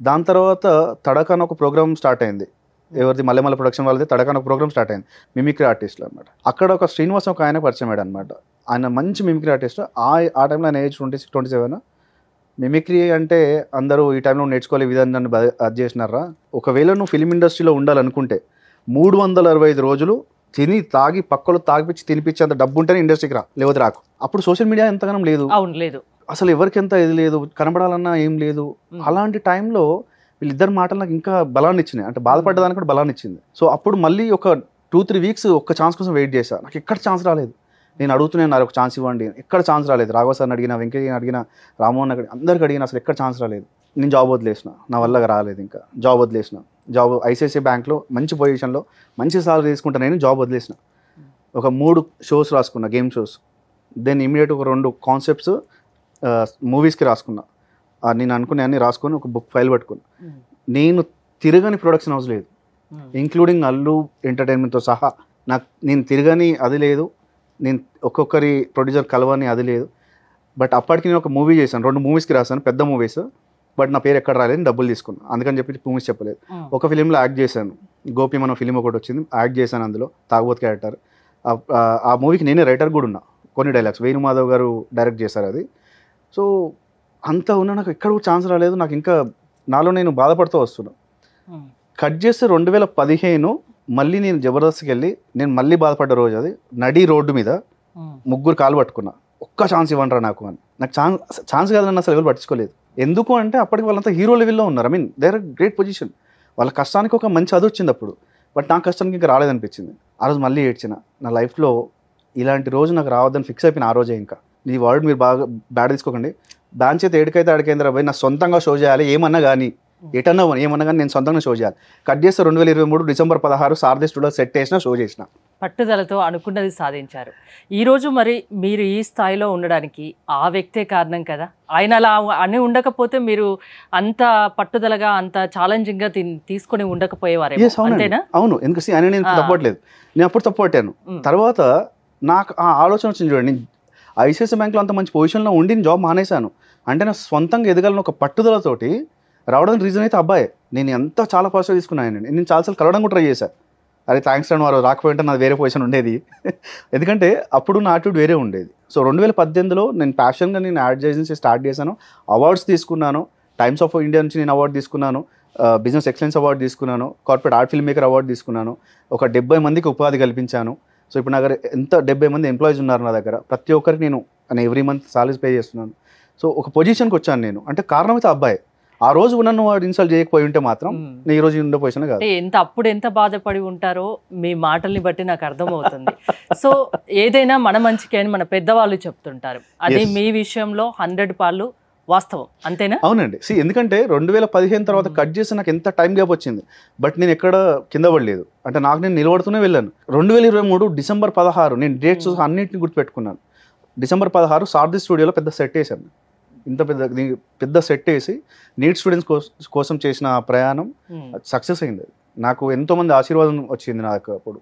దాని తర్వాత తడక అని ఒక ప్రోగ్రామ్ స్టార్ట్ అయింది, ఎవరిది మల్లెమల్ల ప్రొడక్షన్ వాళ్ళది తడక అని ఒక ప్రోగ్రామ్ స్టార్ట్ అయింది, మిమిక్రీ ఆర్టిస్ట్లు అనమాట. అక్కడ ఒక శ్రీనివాస్ ఒక ఆయన పరిచయం అయ్యాడు అనమాట. ఆయన మంచి మిమిక్రీ ఆర్టిస్ట్. ఆ టైంలో ఆయన ఏజ్ 26-27. మిమిక్రీ అంటే అందరూ ఈ టైంలో నేర్చుకోలే విధాన్ని నన్ను అది చేసినారా. ఒకవేళ నువ్వు ఫిలిం ఇండస్ట్రీలో ఉండాలనుకుంటే 365 రోజులు తిని తాగి పక్కలు తాగిపించి తినిపించేంత డబ్బు ఉంటేనే ఇండస్ట్రీకి రా, లేకపోతే రాకు. అప్పుడు సోషల్ మీడియా ఎంతగానో లేదు, అసలు ఎవరికి ఎంత ఇది లేదు, కనబడాలన్నా ఏం లేదు. అలాంటి టైంలో వీళ్ళిద్దరు మాటలు నాకు ఇంకా బలాన్ని ఇచ్చినాయి, అంటే బాధపడ్డదానికి కూడా బలాన్ని ఇచ్చింది. సో అప్పుడు మళ్ళీ ఒక 2-3 వీక్స్ ఒక్క ఛాన్స్ కోసం వెయిట్ చేశాను. నాకు ఎక్కడ ఛాన్స్ రాలేదు. నేను అడుగుతున్నాను నాకు ఒక ఛాన్స్ ఇవ్వండి, ఎక్కడ ఛాన్స్ రాలేదు. రాఘవ సార్ని అడిగినా, వెంకయ్యని అడిగినా, రామోహన్ అందరికి అడిగినా అసలు ఎక్కడ ఛాన్స్ రాలేదు. నేను జాబ్ వదిలేసిన, నా వల్ల రాలేదు, ఇంకా జాబ్ వదిలేసిన. జాబ్ ఐసిఐసిఐ బ్యాంక్లో మంచి పొజిషన్లో మంచి సాలరీ తీసుకుంటా, నేను జాబ్ వదిలేసిన. ఒక 3 షోస్ రాసుకున్నా, గేమ్ షోస్. దెన్ ఇమీడియట్ ఒక 2 కాన్సెప్ట్స్ మూవీస్కి రాసుకున్నా. నేను అనుకునే అన్ని రాసుకొని ఒక బుక్ ఫైల్ పట్టుకున్నా. నేను తిరగని ప్రొడక్షన్ హౌస్ లేదు, ఇంక్లూడింగ్ అల్లు ఎంటర్టైన్మెంట్తో సహా. నేను తిరగని అది లేదు, నేను ఒక్కొక్కరి ప్రొడ్యూసర్ కలవని అది లేదు. బట్ అప్పటికి నేను ఒక మూవీ చేశాను, 2 మూవీస్కి రాశాను, పెద్ద మూవీస్. బట్ నా పేరు ఎక్కడ రాలేదు, డబ్బులు తీసుకున్నాను, అందుకని చెప్పి మూవీస్ చెప్పలేదు. ఒక ఫిలింలో యాక్ట్ చేశాను, గోపి మన ఫిలిం ఒకటి వచ్చింది, యాక్ట్ చేశాను అందులో, తాగుబోతు క్యారెక్టర్. ఆ మూవీకి నేనే రైటర్ కూడా ఉన్నా, కొన్ని డైలాగ్స్ వేణుమాధవ్ గారు డైరెక్ట్ చేశారు అది. సో అంతా ఉన్నా నాకు ఎక్కడ కూడా ఛాన్స్ రాలేదు. నాకు ఇంకా నాలో నేను బాధపడుతూ వస్తున్నా. కట్ చేస్తే 2015 మళ్ళీ నేను జబర్దస్త్కి వెళ్ళి నేను మళ్ళీ బాధపడ్డ రోజు అది. నడి రోడ్డు మీద 3 కాలు పట్టుకున్నా, ఒక్క ఛాన్స్ ఇవ్వండిరా నాకు అని. నాకు ఛాన్స్ కాదని అసలు ఎవరు పట్టించుకోలేదు. ఎందుకు అంటే అప్పటికి వాళ్ళంతా హీరో లెవెల్లో ఉన్నారు. I mean they are great position, వాళ్ళ కష్టానికి ఒక మంచి అది వచ్చింది అప్పుడు. బట్ నా కష్టానికి ఇంకా రాలేదనిపించింది. ఆ రోజు మళ్ళీ ఏడ్చిన. నా లైఫ్లో ఇలాంటి రోజు నాకు రావద్దని ఫిక్స్ అయిపోయిన ఆ రోజే. ఇంకా ఈ వర్డ్ మీరు బాగా బ్యాడ్ తీసుకోకండి, బ్యాన్ చేతి ఏడికైతే ఆడికేంద్ర పోయి నా సొంతంగా షో చేయాలి ఏమన్నా కానీ ఎటన్నా ఏమన్నా కానీ నేను సొంతంగా షో చేయాలి. కట్ చేస్తే 2023 డిసెంబర్ 16 సారథి స్టూడియో సెట్ చేసిన, షో చేసిన. పట్టుదలతో అనుకున్నది సాధించారు. ఈరోజు మరి మీరు ఈ స్థాయిలో ఉండడానికి ఆ వ్యక్తే కారణం కదా. ఆయన అలా అని ఉండకపోతే మీరు అంత పట్టుదలగా అంత ఛాలెంజింగ్గా తీసుకొని ఉండకపోయేవారే, అంతేనా? అవును, ఎందుకు ఆయన నేను తప్పట్లేదు, నేను అప్పుడు తప్పట్టాను. తర్వాత నాకు ఆ ఆలోచన వచ్చింది చూడండి, ఐసిఐసిఐ బ్యాంక్లో అంత మంచి పొజిషన్లో ఉండి జాబ్ మానేశాను అంటే నా సొంతంగా ఎదగాలని ఒక పట్టుదలతోటి రావడానికి రీజన్ అయితే అబ్బాయి. నేను ఎంత చాలా పాజిటివ్ తీసుకున్నాను. నేను చాలాసార్లు కలవడం కూడా ట్రై చేశాను. అరే థ్యాంక్స్ అని వారు రాకపోయింటే నాది వేరే పొజిషన్ ఉండేది. ఎందుకంటే అప్పుడు నా యాటిట్యూడ్ వేరే ఉండేది. సో 2018లో నేను ప్యాషన్గా నేను యాడ్ ఏజెన్సీ స్టార్ట్ చేశాను, అవార్డ్స్ తీసుకున్నాను. టైమ్స్ ఆఫ్ ఇండియా నుంచి నేను అవార్డు తీసుకున్నాను, బిజినెస్ ఎక్సలెన్స్ అవార్డు తీసుకున్నాను, corporate art film maker award తీసుకున్నాను, ఒక 70 మందికి ఉపాధి కల్పించాను. సో ఇప్పుడు నా దగ్గర 70 మంది ఎంప్లాయీస్ ఉన్నారు నా దగ్గర. ప్రతి ఒక్కరికి నేను ఎవ్రీ మంత్ సాలరీస్ పే చేస్తున్నాను. సో ఒక పొజిషన్కి వచ్చాను నేను, అంటే కారణం అయితే అబ్బాయి. ఆ రోజు నన్ను వాడు ఇన్సల్ట్ చేయకపోయి ఉంటే మాత్రం నేను ఈ రోజు ఉండే పొజిషన్ కాదు. అప్పుడు ఎంత బాధపడి ఉంటారో మీ మాటల్ని బట్టి నాకు అర్థమవుతుంది. సో ఏదైనా మన మంచికే అని మన పెద్దవాళ్ళు చెప్తుంటారు, అది మీ విషయంలో 100 పాళ్ళు వాస్తవం, అంతేనా? అవునండి. ఎందుకంటే 2015 తర్వాత కట్ చేసి నాకు ఎంత టైం గ్యాప్ వచ్చింది, బట్ నేను ఎక్కడ కింద పడలేదు. అంటే నాకు నేను నిలబడుతూనే వెళ్ళాను. 2023 డిసెంబర్ 16 నేను డేట్స్ అన్నింటిని గుర్తుపెట్టుకున్నాను. డిసెంబర్ 16 సారథి స్టూడియోలో పెద్ద సెట్ వేసాను. ఇంత పెద్ద సెట్ వేసి నీట్ స్టూడెంట్స్ కోసం చేసిన ప్రయాణం సక్సెస్ అయింది. నాకు ఎంతోమంది ఆశీర్వాదం వచ్చింది నాకు అప్పుడు.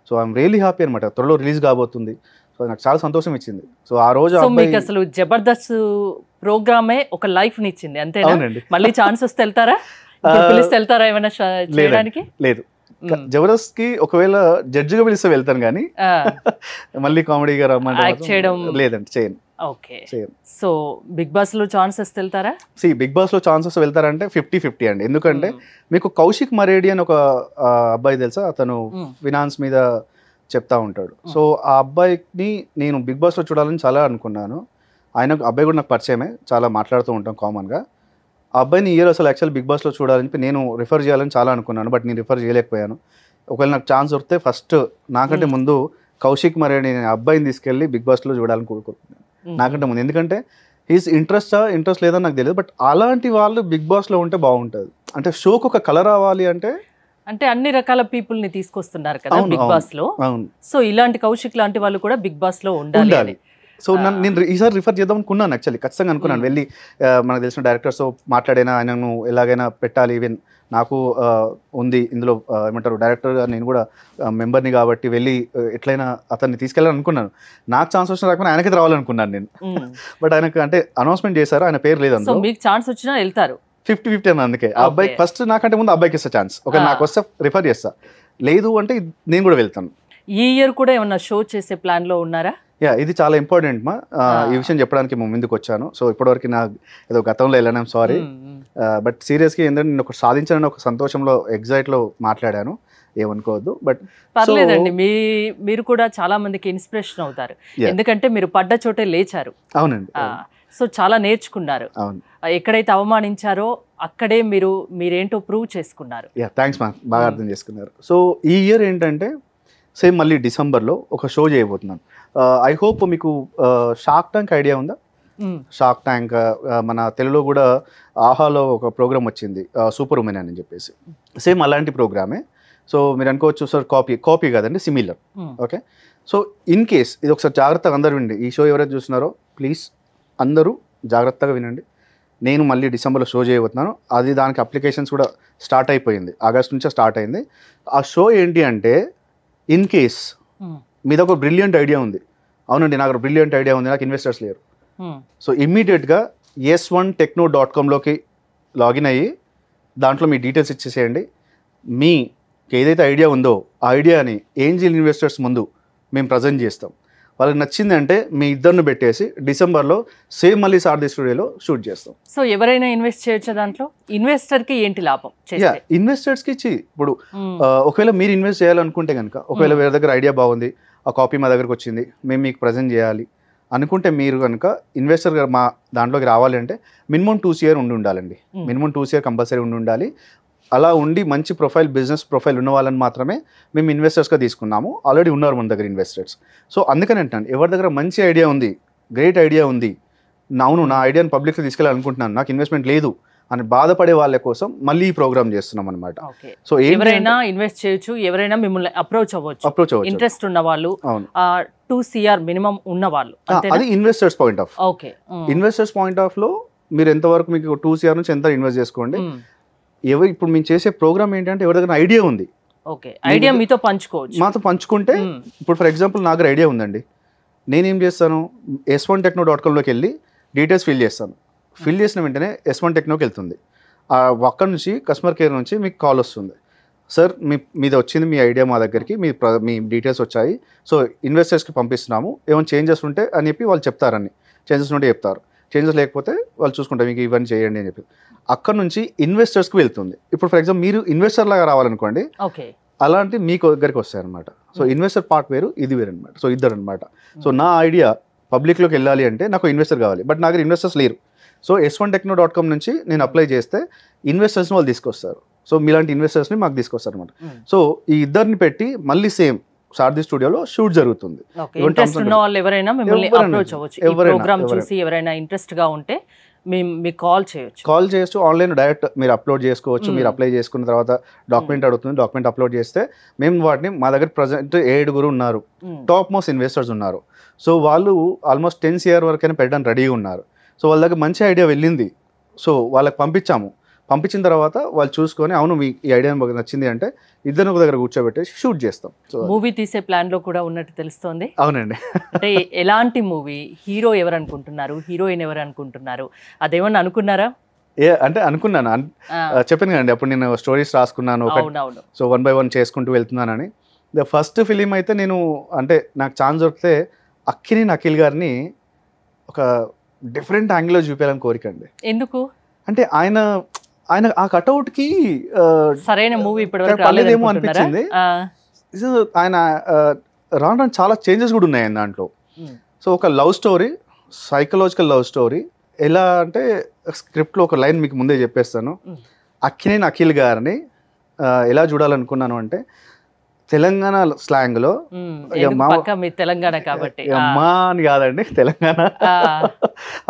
సో ఐఎమ్ రియలీ హ్యాపీ అనమాట. త్వరలో రిలీజ్ కాబోతుంది. సో నాకు చాలా సంతోషం ఇచ్చింది. సో ఆ రోజు మీకు అసలు జబర్దస్త్ ప్రోగ్రామే ఒక లైఫ్ నిచ్చింది, అంతేనా? మళ్ళీ ఛాన్స్ వస్తే వెళ్తారా? పిలిస్తే వెళ్తారా ఏమైనా చేయడానికి? లేదు, జబర్దస్త్ కి ఒకవేళ జడ్జిగా పిలిస్తే వెళ్తాను, కానీ మళ్ళీ కామెడీగా చేయడం లేదండి, చేయను. ఓకే. సో బిగ్ బాస్ లో ఛాన్సెస్ వెళ్తారా? బిగ్ బాస్ లో ఛాన్సెస్ వెళ్తారంటే 50-50 అండి. ఎందుకంటే మీకు కౌశిక్ మరేడి అని ఒక అబ్బాయి తెలుసా, అతను ఫినాన్స్ మీద చెప్తా ఉంటాడు. సో ఆ అబ్బాయిని నేను బిగ్ బాస్ లో చూడాలని చాలా అనుకున్నాను. అబ్బాయి కూడా నాకు పరిచయమే, చాలా మాట్లాడుతూ ఉంటాం కామన్గా. ఆ అబ్బాయిని ఇయర్ అసలు యాక్చువల్ బిగ్ బాస్లో చూడాలని చెప్పి నేను రిఫర్ చేయాలని చాలా అనుకున్నాను, బట్ నేను రిఫర్ చేయలేకపోయాను. ఒకవేళ నాకు ఛాన్స్ దొరికితే ఫస్ట్ నాకంటే ముందు కౌశిక్ మరేడి అనే అబ్బాయిని తీసుకెళ్ళి బిగ్ బాస్లో చూడాలని కోరుకుంటున్నాను నాకంటే ముందు. ఎందుకంటే హీస్ ఇంట్రెస్ట్ లేదని నాకు తెలియదు, బట్ అలాంటి వాళ్ళు బిగ్ బాస్లో ఉంటే బాగుంటుంది. అంటే షోకి ఒక కలర్ రావాలి అంటే అన్ని రకాల పీపుల్ ని తీసుకొస్తున్నారు కదా బిగ్ బాస్ లో. సో ఇలాంటి కౌశిక్ లాంటి వాళ్ళు కూడా బిగ్ బాస్ లో ఉండాలి. సో నేను ఈసారి రిఫర్ చేద్దాం అనుకున్నాను, యాక్చువల్లీ ఖచ్చితంగా అనుకున్నాను. వెళ్ళి మనకు తెలిసిన డైరెక్టర్స్తో మాట్లాడైనా ఆయనను ఎలాగైనా పెట్టాలి. ఈవెన్ నాకు ఉంది ఇందులో ఏమంటారు డైరెక్టర్గా, నేను కూడా మెంబర్ని కాబట్టి వెళ్ళి ఎట్లయినా అతన్ని తీసుకెళ్ళాలని అనుకున్నాను. నాకు ఛాన్స్ వచ్చిన రాకపోతే ఆయనకి రావాలనుకున్నాను నేను, బట్ ఆయనకు అంటే అనౌన్స్మెంట్ చేశారు, ఆయన పేరు లేదు అందులో. మీకు ఛాన్స్ వచ్చినా వెళ్తారు 50-50 అని. అందుకే ఆ అబ్బాయి ఫస్ట్ నాకంటే ముందు అబ్బాయికి ఇస్తా ఛాన్స్. ఒక నాకు వస్తే రిఫర్ చేస్తా, లేదు అంటే నేను కూడా వెళ్తాను. ఈ ఇయర్ కూడా ఏమన్నా షో చేసే ప్లాన్ లో ఉన్నారా? ఇది చాలా ఇంపార్టెంట్ మా ఈ విషయం చెప్పడానికి ముందుకు వచ్చాను. సో ఇప్పటివరకు నా ఏదో గతంలో వెళ్ళాను, సారీ. బట్ సీరియస్గా ఏంటంటే నేను ఒక సాధించాలని ఒక సంతోషంలో ఎగ్జైట్లో మాట్లాడాను, ఏమనుకోవద్దు. బట్ పర్లేదండి, మీరు కూడా చాలా మందికి ఇన్స్పిరేషన్ అవుతారు. ఎందుకంటే మీరు పడ్డ చోటే లేచారు. అవునండి. సో చాలా నేర్చుకున్నారు. ఎక్కడైతే అవమానించారో అక్కడే మీరేంటో ప్రూవ్ చేసుకున్నారు. థ్యాంక్స్ మా, బాగా అర్థం చేసుకున్నారు. సో ఈ ఇయర్ ఏంటంటే సేమ్ మళ్ళీ డిసెంబర్లో ఒక షో చేయబోతున్నాను. ఐ హోప్ మీకు షార్క్ ట్యాంక్ ఐడియా ఉందా? షార్క్ ట్యాంక్ మన తెలుగులో కూడా ఆహాలో ఒక ప్రోగ్రామ్ వచ్చింది, సూపర్ ఉమెన్ అని చెప్పేసి. సేమ్ అలాంటి ప్రోగ్రామే. సో మీరు అనుకోవచ్చు సార్ కాపీ కాదండి, similar. Okay. So in case ఇది ఒకసారి జాగ్రత్తగా అందరూ వినండి. ఈ షో ఎవరైతే చూస్తున్నారో ప్లీజ్ అందరూ జాగ్రత్తగా వినండి. నేను మళ్ళీ డిసెంబర్లో షో చేయబోతున్నాను. అది దానికి అప్లికేషన్స్ కూడా స్టార్ట్ అయిపోయింది, ఆగస్ట్ నుంచే స్టార్ట్ అయింది. ఆ షో ఏంటి అంటే, ఇన్ కేస్ మీద ఒక బ్రిలియంట్ ఐడియా ఉంది, అవునండి నాకు బ్రిలియంట్ ఐడియా ఉంది, నాకు ఇన్వెస్టర్స్ లేరు, సో ఇమ్మీడియట్గా yes1techno.comలోకి లాగిన్ అయ్యి దాంట్లో మీ డీటెయిల్స్ ఇచ్చేసేయండి. మీకు ఏదైతే ఐడియా ఉందో ఆ ఐడియాని ఏంజిల్ ఇన్వెస్టర్స్ ముందు మేము ప్రజెంట్ చేస్తాం. వాళ్ళకి నచ్చిందంటే మీ ఇద్దరిని పెట్టేసి డిసెంబర్లో సేమ్ మళ్ళీ సారథి స్టూడియోలో షూట్ చేస్తాం. సో ఎవరైనా ఇన్వెస్ట్ చేయొచ్చు దాంట్లో? ఇన్వెస్టర్కి ఏంటి లాభం? ఇన్వెస్టర్స్కి ఇచ్చి ఇప్పుడు ఒకవేళ మీరు ఇన్వెస్ట్ చేయాలనుకుంటే కనుక, ఒకవేళ వేరే దగ్గర ఐడియా బాగుంది, ఆ కాపీ మా దగ్గరకు వచ్చింది, మేము మీకు ప్రజెంట్ చేయాలి అనుకుంటే, మీరు కనుక ఇన్వెస్టర్ మా దాంట్లోకి రావాలి అంటే మినిమం 2 years ఉండి ఉండాలండి. మినిమం 2 years కంపల్సరీ ఉండి ఉండాలి. అలా ఉండి మంచి ప్రొఫైల్, బిజినెస్ ప్రొఫైల్ ఉన్న వాళ్ళని మాత్రమే మేము ఇన్వెస్టర్స్గా తీసుకున్నాము. ఆల్రెడీ ఉన్నారు మన దగ్గర ఇన్వెస్టర్స్. సో అందుకని అంటాను, ఎవరి దగ్గర మంచి ఐడియా ఉంది, గ్రేట్ ఐడియా ఉంది, అవును నా ఐడియాని పబ్లిక్లో తీసుకెళ్ళాలనుకుంటున్నాను, నాకు ఇన్వెస్ట్మెంట్ లేదు అని బాధపడే వాళ్ళ కోసం మళ్ళీ ఈ ప్రోగ్రామ్ చేస్తున్నాం అనమాట. ఓకే. సో ఎవరైనా ఇన్వెస్ట్ చేయొచ్చు, ఎవరైనా మిమ్మల్ని అప్రోచ్ అవ్వచ్చు, ఇంట్రెస్ట్ ఉన్న వాళ్ళు, 2 CR మినిమం ఉన్న వాళ్ళు. అది investors point of. Okay. Investors point of లో మీరు ఎంతవరకు మీకు 2 CR నుంచి ఎంత ఇన్వెస్ట్ చేసుకోండి. ఇప్పుడు మేము చేసే ప్రోగ్రామ్ ఏంటంటే ఎవరి దగ్గర ఐడియా ఉంది, ఓకే, ఐడియా మీతో పంచుకోవచ్చు. మాతో పంచుకుంటే ఇప్పుడు ఫర్ ఎగ్జాంపుల్ నా దగ్గర ఐడియా ఉందండి, నేనేం చేస్తాను, s1techno.com వెళ్ళి డీటెయిల్స్ ఫిల్ చేస్తాను. ఫిల్ చేసిన వెంటనే S1 Technoకి వెళ్తుంది. అక్కడ నుంచి కస్టమర్ కేర్ నుంచి మీకు కాల్ వస్తుంది, సార్ మీది వచ్చింది, మీ ఐడియా మా దగ్గరికి, మీ డీటెయిల్స్ వచ్చాయి, సో ఇన్వెస్టర్స్కి పంపిస్తున్నాము, ఏమైనా చేంజెస్ ఉంటే అని చెప్పి వాళ్ళు చెప్తారని. చేంజెస్ ఉంటే చెప్తారు, చేంజెస్ లేకపోతే వాళ్ళు చూసుకుంటారు, మీకు ఇవన్నీ చేయండి అని చెప్పి. అక్కడ నుంచి ఇన్వెస్టర్స్కి వెళ్తుంది. ఇప్పుడు ఫర్ ఎగ్జాంపుల్ మీరు ఇన్వెస్టర్ లాగా రావాలనుకోండి, అలాంటి మీకు దగ్గరికి వస్తాయి అనమాట. సో ఇన్వెస్టర్ పార్ట్ వేరు, ఇది వేరు అనమాట. సో ఇద్దరు అనమాట. సో నా ఐడియా పబ్లిక్లోకి వెళ్ళాలి అంటే నాకు ఇన్వెస్టర్ కావాలి, బట్ నా దగ్గర ఇన్వెస్టర్స్ లేరు. సో s1techno.com నుంచి నేను అప్లై చేస్తే ఇన్వెస్టర్స్ని వాళ్ళు తీసుకొస్తారు. సో మీలాంటి ఇన్వెస్టర్స్ని మాకు తీసుకొస్తారు అనమాట. సో ఈ ఇద్దరిని పెట్టి మళ్ళీ సేమ్ సారథి స్టూడియోలో షూట్ జరుగుతుంది. ఇంట్రెస్ట్ ఉన్న వాళ్ళు ఎవరైనా మిమ్మల్ని అప్రోచ్ అవ్వచ్చు. ఈ ప్రోగ్రామ్ చూసి ఎవరైనా ఇంట్రెస్ట్ గా ఉంటే మీకు కాల్ చేయొచ్చు. ఆన్లైన్ డైరెక్ట్ మీరు అప్లోడ్ చేసుకోవచ్చు. మీరు అప్లై చేసుకున్న తర్వాత డాక్యుమెంట్ అడుగుతుంది, డాక్యుమెంట్ అప్లోడ్ చేస్తే మేము వాటిని, మా దగ్గర ప్రజెంట్ 7 ఉన్నారు, టాప్ మోస్ట్ ఇన్వెస్టర్స్ ఉన్నారు. సో వాళ్ళు ఆల్మోస్ట్ 10 CR వరకైనా పెట్టడానికి రెడీగా ఉన్నారు. సో వాళ్ళ దగ్గర మంచి ఐడియా వెళ్ళింది, సో వాళ్ళకి పంపించాము. పంపించిన తర్వాత వాళ్ళు చూసుకొని అవును మీ ఈ ఐడియా మాకు నచ్చింది అంటే ఇద్దరు ఒక దగ్గర కూర్చోబెట్టి షూట్ చేస్తాం. సో మూవీ తీసే ప్లాన్ లో కూడా ఉన్నట్టు తెలుస్తోంది. అవునండి. అంటే ఎలాంటి మూవీ, హీరో ఎవరు అనుకుంటున్నారు, హీరోయిన్ ఎవరు అనుకుంటున్నారు, అదేమన్నా అనుకున్నారా? అంటే అనుకున్నాను, చెప్పాను కదండి అప్పుడు నేను స్టోరీస్ రాసుకున్నాను, సో 1 by 1 చేసుకుంటూ వెళ్తున్నానని. ద ఫస్ట్ ఫిలిం అయితే నేను, అంటే నాకు ఛాన్స్ దొరికితే అక్కినేని అఖిల్ గారిని ఒక డిఫరెంట్ యాంగిల్లో చూపించాలని కోరిక అండి. ఎందుకు అంటే ఆయన ఆ కట్అవుట్కి సరైన మూవీ పర్లేదేమో అనిపించింది. ఆయన రాను చాలా చేంజెస్ కూడా ఉన్నాయి దాంట్లో. సో ఒక love story, psychological love story. ఎలా అంటే స్క్రిప్ట్లో ఒక లైన్ మీకు ముందే చెప్పేస్తాను. అక్కినేని అఖిల్ గారిని ఎలా చూడాలనుకున్నాను అంటే తెలంగాణ స్లాంగ్లో, తెలంగాణ కాబట్టి అమ్మా అని కాదండి, తెలంగాణ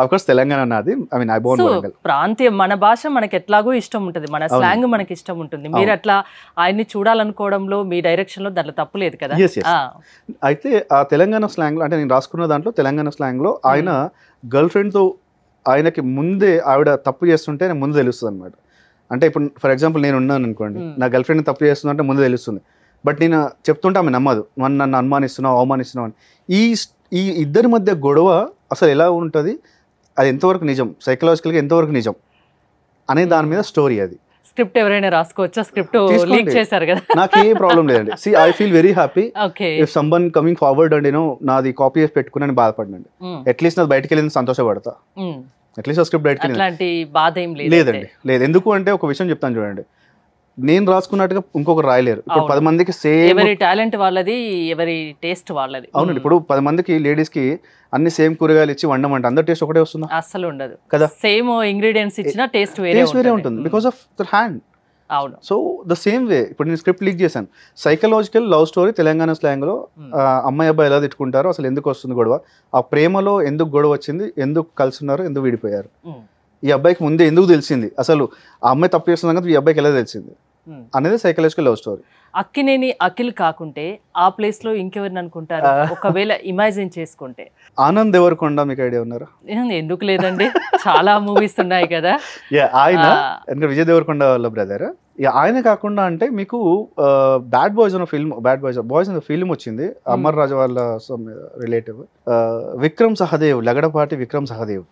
అఫ్కోర్స్ తెలంగాణ నాది, I mean I born Warangal. ప్రాంతీయం, మన భాష మనకి ఎట్లాగో ఇష్టం ఉంటుంది, మన స్లాంగ్ మనకి ఇష్టం ఉంటుంది. మీరు అట్లా ఆయన్ని చూడాలనుకోవడంలో మీ డైరెక్షన్ లో దాంట్లో తప్పు లేదు కదా. అయితే ఆ తెలంగాణ స్లాంగ్ లో, అంటే నేను రాసుకున్న దాంట్లో తెలంగాణ స్లాంగ్ లో ఆయన గర్ల్ ఫ్రెండ్ తో, ఆయనకి ముందే ఆవిడ తప్పు చేస్తుంటే ముందు తెలుస్తుంది అనమాట. అంటే ఇప్పుడు ఫర్ ఎగ్జాంపుల్ నేను ఉన్నాను అనుకోండి, నా గర్ల్ ఫ్రెండ్ తప్పు చేస్తుందంటే ముందు తెలుస్తుంది, బట్ నేను చెప్తుంటే ఆమె నమ్మదు, నన్ను అనుమానిస్తున్నావు, అవమానిస్తున్నావు అని. ఈ ఇద్దరి మధ్య గొడవ అసలు ఎలా ఉంటుంది, అది ఎంతవరకు నిజం, సైకలాజికల్గా ఎంతవరకు నిజం అనే దాని మీద స్టోరీ. అది స్క్రిప్ట్ ఎవరైనా రాసుకోవచ్చా? స్క్రిప్ట్ లీక్ చేశారు కదా, నాకు ఏ ప్రాబ్లం లేదండి. See I feel very happy if someone coming forward and నాది కాపీ చేసి పెట్టుకుని బాధపడినండి. అట్లీస్ట్ నాది బయటకు వెళ్ళింది సంతోషపడతా, అట్లీస్ట్ ఆ స్క్రిప్ట్ బయటకు లేదండి. లేదు, ఎందుకు అంటే ఒక విషయం చెప్తాను చూడండి, నేను రాసుకున్నట్టుగా ఇంకొకరు రాయలేరు. ఇప్పుడు 10 మందికి సేమ్, ఎవరి టాలెంట్ వాళ్ళది, ఎవరి టేస్ట్ వాళ్ళది. అవునండి. ఇప్పుడు 10 మందికి లేడీస్ కి అన్ని సేమ్ కూరగాయలు ఇచ్చి వండమంటే అందరు టేస్ట్ ఒకటే వస్తుందా? అస్సలు ఉండదు కదా. సేమ్ ఇంగ్రీడియంట్స్ ఇచ్చినా టేస్ట్ వేరే ఉంటుంది బికాస్ ఆఫ్ ద హ్యాండ్. అవును. సో ద సేమ్ వే ఇప్పుడు నేను స్క్రిప్ట్ లీక్ చేశాను, psychological love story Telangana slang లో. అమ్మాయి అబ్బాయి ఎలా తిట్టుకుంటారో, అసలు ఎందుకు వస్తుంది గొడవ, ఆ ప్రేమలో ఎందుకు గొడవ వచ్చింది, ఎందుకు కలిసి ఉన్నారు, ఎందుకు విడిపోయారు, ఈ అబ్బాయికి ముందే ఎందుకు తెలిసింది, అసలు ఆ అమ్మాయి తప్పు చేస్తుంది కదా ఈ అబ్బాయికి ఎలా తెలిసింది అనేది psychological love story. Akkineni Akhil కాకుంటే ఆ ప్లేస్ లో ఇంకెవరిని అనుకుంటారు ఒకవేళ ఇమాజిన్ చేసుకుంటే? ఆనంద్ దేవరకొండ మీకు ఐడియా ఉన్నారా? ఎందుకు లేదండి, చాలా మూవీస్ ఉన్నాయి కదా. ఆయన ఎందుకంటే విజయ్ దేవరకొండ వాళ్ళ బ్రదర్. ఆయన కాకుండా అంటే మీకు బ్యాడ్ బాయ్స్ అనే ఫిల్మ్, బ్యాడ్ బాయ్స్ అనే ఫిల్మ్ వచ్చింది, అమర్ రాజా వాళ్ళ రిలేటివ్, విక్రమ్ సహదేవ్, లగడపాటి విక్రమ్ సహదేవ్.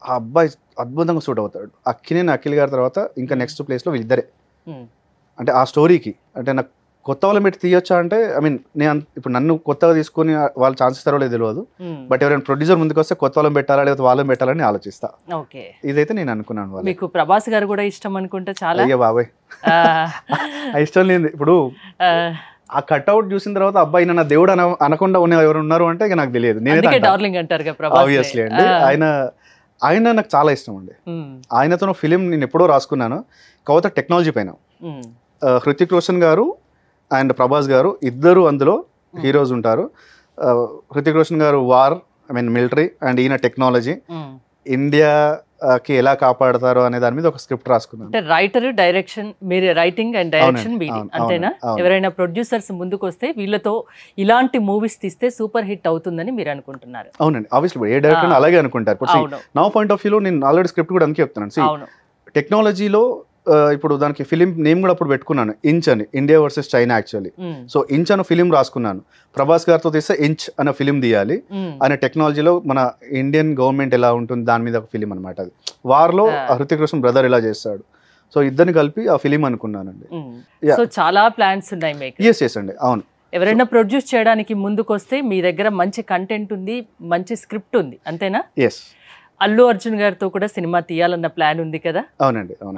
ఆ అబ్బాయి అద్భుతంగా సూట్ అవుతాడు. అక్కినేని అఖిల్ గారి తర్వాత ఇంకా నెక్స్ట్ ప్లేస్ లో వీళ్ళిద్దరే. అంటే ఆ స్టోరీకి అంటే నాకు కొత్త వాళ్ళని పెట్టి తీయొచ్చా అంటే, ఐ మీన్ నేను ఇప్పుడు నన్ను కొత్తగా తీసుకొని వాళ్ళు ఛాన్స్ ఇస్తారో లేదు తెలియదు, బట్ ఎవరైనా ప్రొడ్యూసర్ ముందుకు వస్తే కొత్త వాళ్ళని పెట్టాలా లేకపోతే వాళ్ళని పెట్టాలని ఆలోచిస్తా. ఇదైతే నేను అనుకున్నాను. మీకు ప్రభాస్ గారు కూడా ఇష్టం అనుకుంటే చాలా. అయ్యో బాబాయ్, ఇష్టం లేదు. ఇప్పుడు ఆ కట్అవుట్ చూసిన తర్వాత అబ్బాయి నా దేవుడు అనకుండా ఉన్న ఎవరు ఉన్నారు అంటే ఇక నాకు తెలియదు. నేనే డార్లింగ్ అంటారు ఆబ్వియస్లీ అండి. ఆయన నాకు చాలా ఇష్టం అండి. ఆయనతో ఫిలిం నేను ఎప్పుడో రాసుకున్నాను, కాకపోతే టెక్నాలజీ పైన. హృతిక్ రోషన్ గారు అండ్ ప్రభాస్ గారు ఇద్దరు అందులో హీరోస్ ఉంటారు. హృతిక్ రోషన్ గారు war, I mean military, and ఈయన టెక్నాలజీ. ఇండియా కి ఎలా కాపాడతారో అనే దాని మీద ఒక స్క్రిప్ట్ రాసుకున్నాను. అంటే రైటర్, డైరెక్షన్, మీరు రైటింగ్ అండ్ డైరెక్షన్ మీది అంతేనా? ఎవరైనా ప్రొడ్యూసర్స్ ముందుకు వస్తే వీళ్ళతో ఇలాంటి మూవీస్ తీస్తే సూపర్ హిట్ అవుతుందని మీరు అనుకుంటున్నారు? అవునండి, ఆబ్వియస్లీ ఏ డైరెక్టర్ అలాగే అనుకుంటారు. నా పాయింట్ ఆఫ్ వ్యూలో నేను ఆల్రెడీ స్క్రిప్ట్ కూడా అందుకే చెప్తున్నాను. టెక్నాలజీలో ఇప్పుడు దానికి ఫిలిం నేమ్ కూడా అప్పుడు పెట్టుకున్నాను, ఇంచ్ అని, India versus China actually. So inch అనే ఫిలిం రాసుకున్నాను. ప్రభాస్ గారితో తీస్తే ఇంచ్ అనే ఫిలిం తీయాలి అనే టెక్నాలజీలో మన ఇండియన్ గవర్నమెంట్ ఎలా ఉంటుంది దాని మీద ఒక ఫిలిం అనమాట. అది వార్లో హృతిక్ రోషన్ బ్రదర్ ఎలా చేస్తాడు, సో ఇద్దరిని కలిపి ఆ ఫిలిం అనుకున్నానండి. సో చాలా ప్లాన్స్ ఉన్నాయి మీకు? ఎస్ అండి, అవును. ఎవరైనా ప్రొడ్యూస్ చేయడానికి ముందుకు వస్తే మీ దగ్గర మంచి కంటెంట్ ఉంది, మంచి స్క్రిప్ట్ ఉంది, అంతేనా? ఎస్. అల్లు అర్జున్ గారితో కూడా సినిమా తీయాలన్న ప్లాన్ ఉంది కదా? అవునండి, అవును.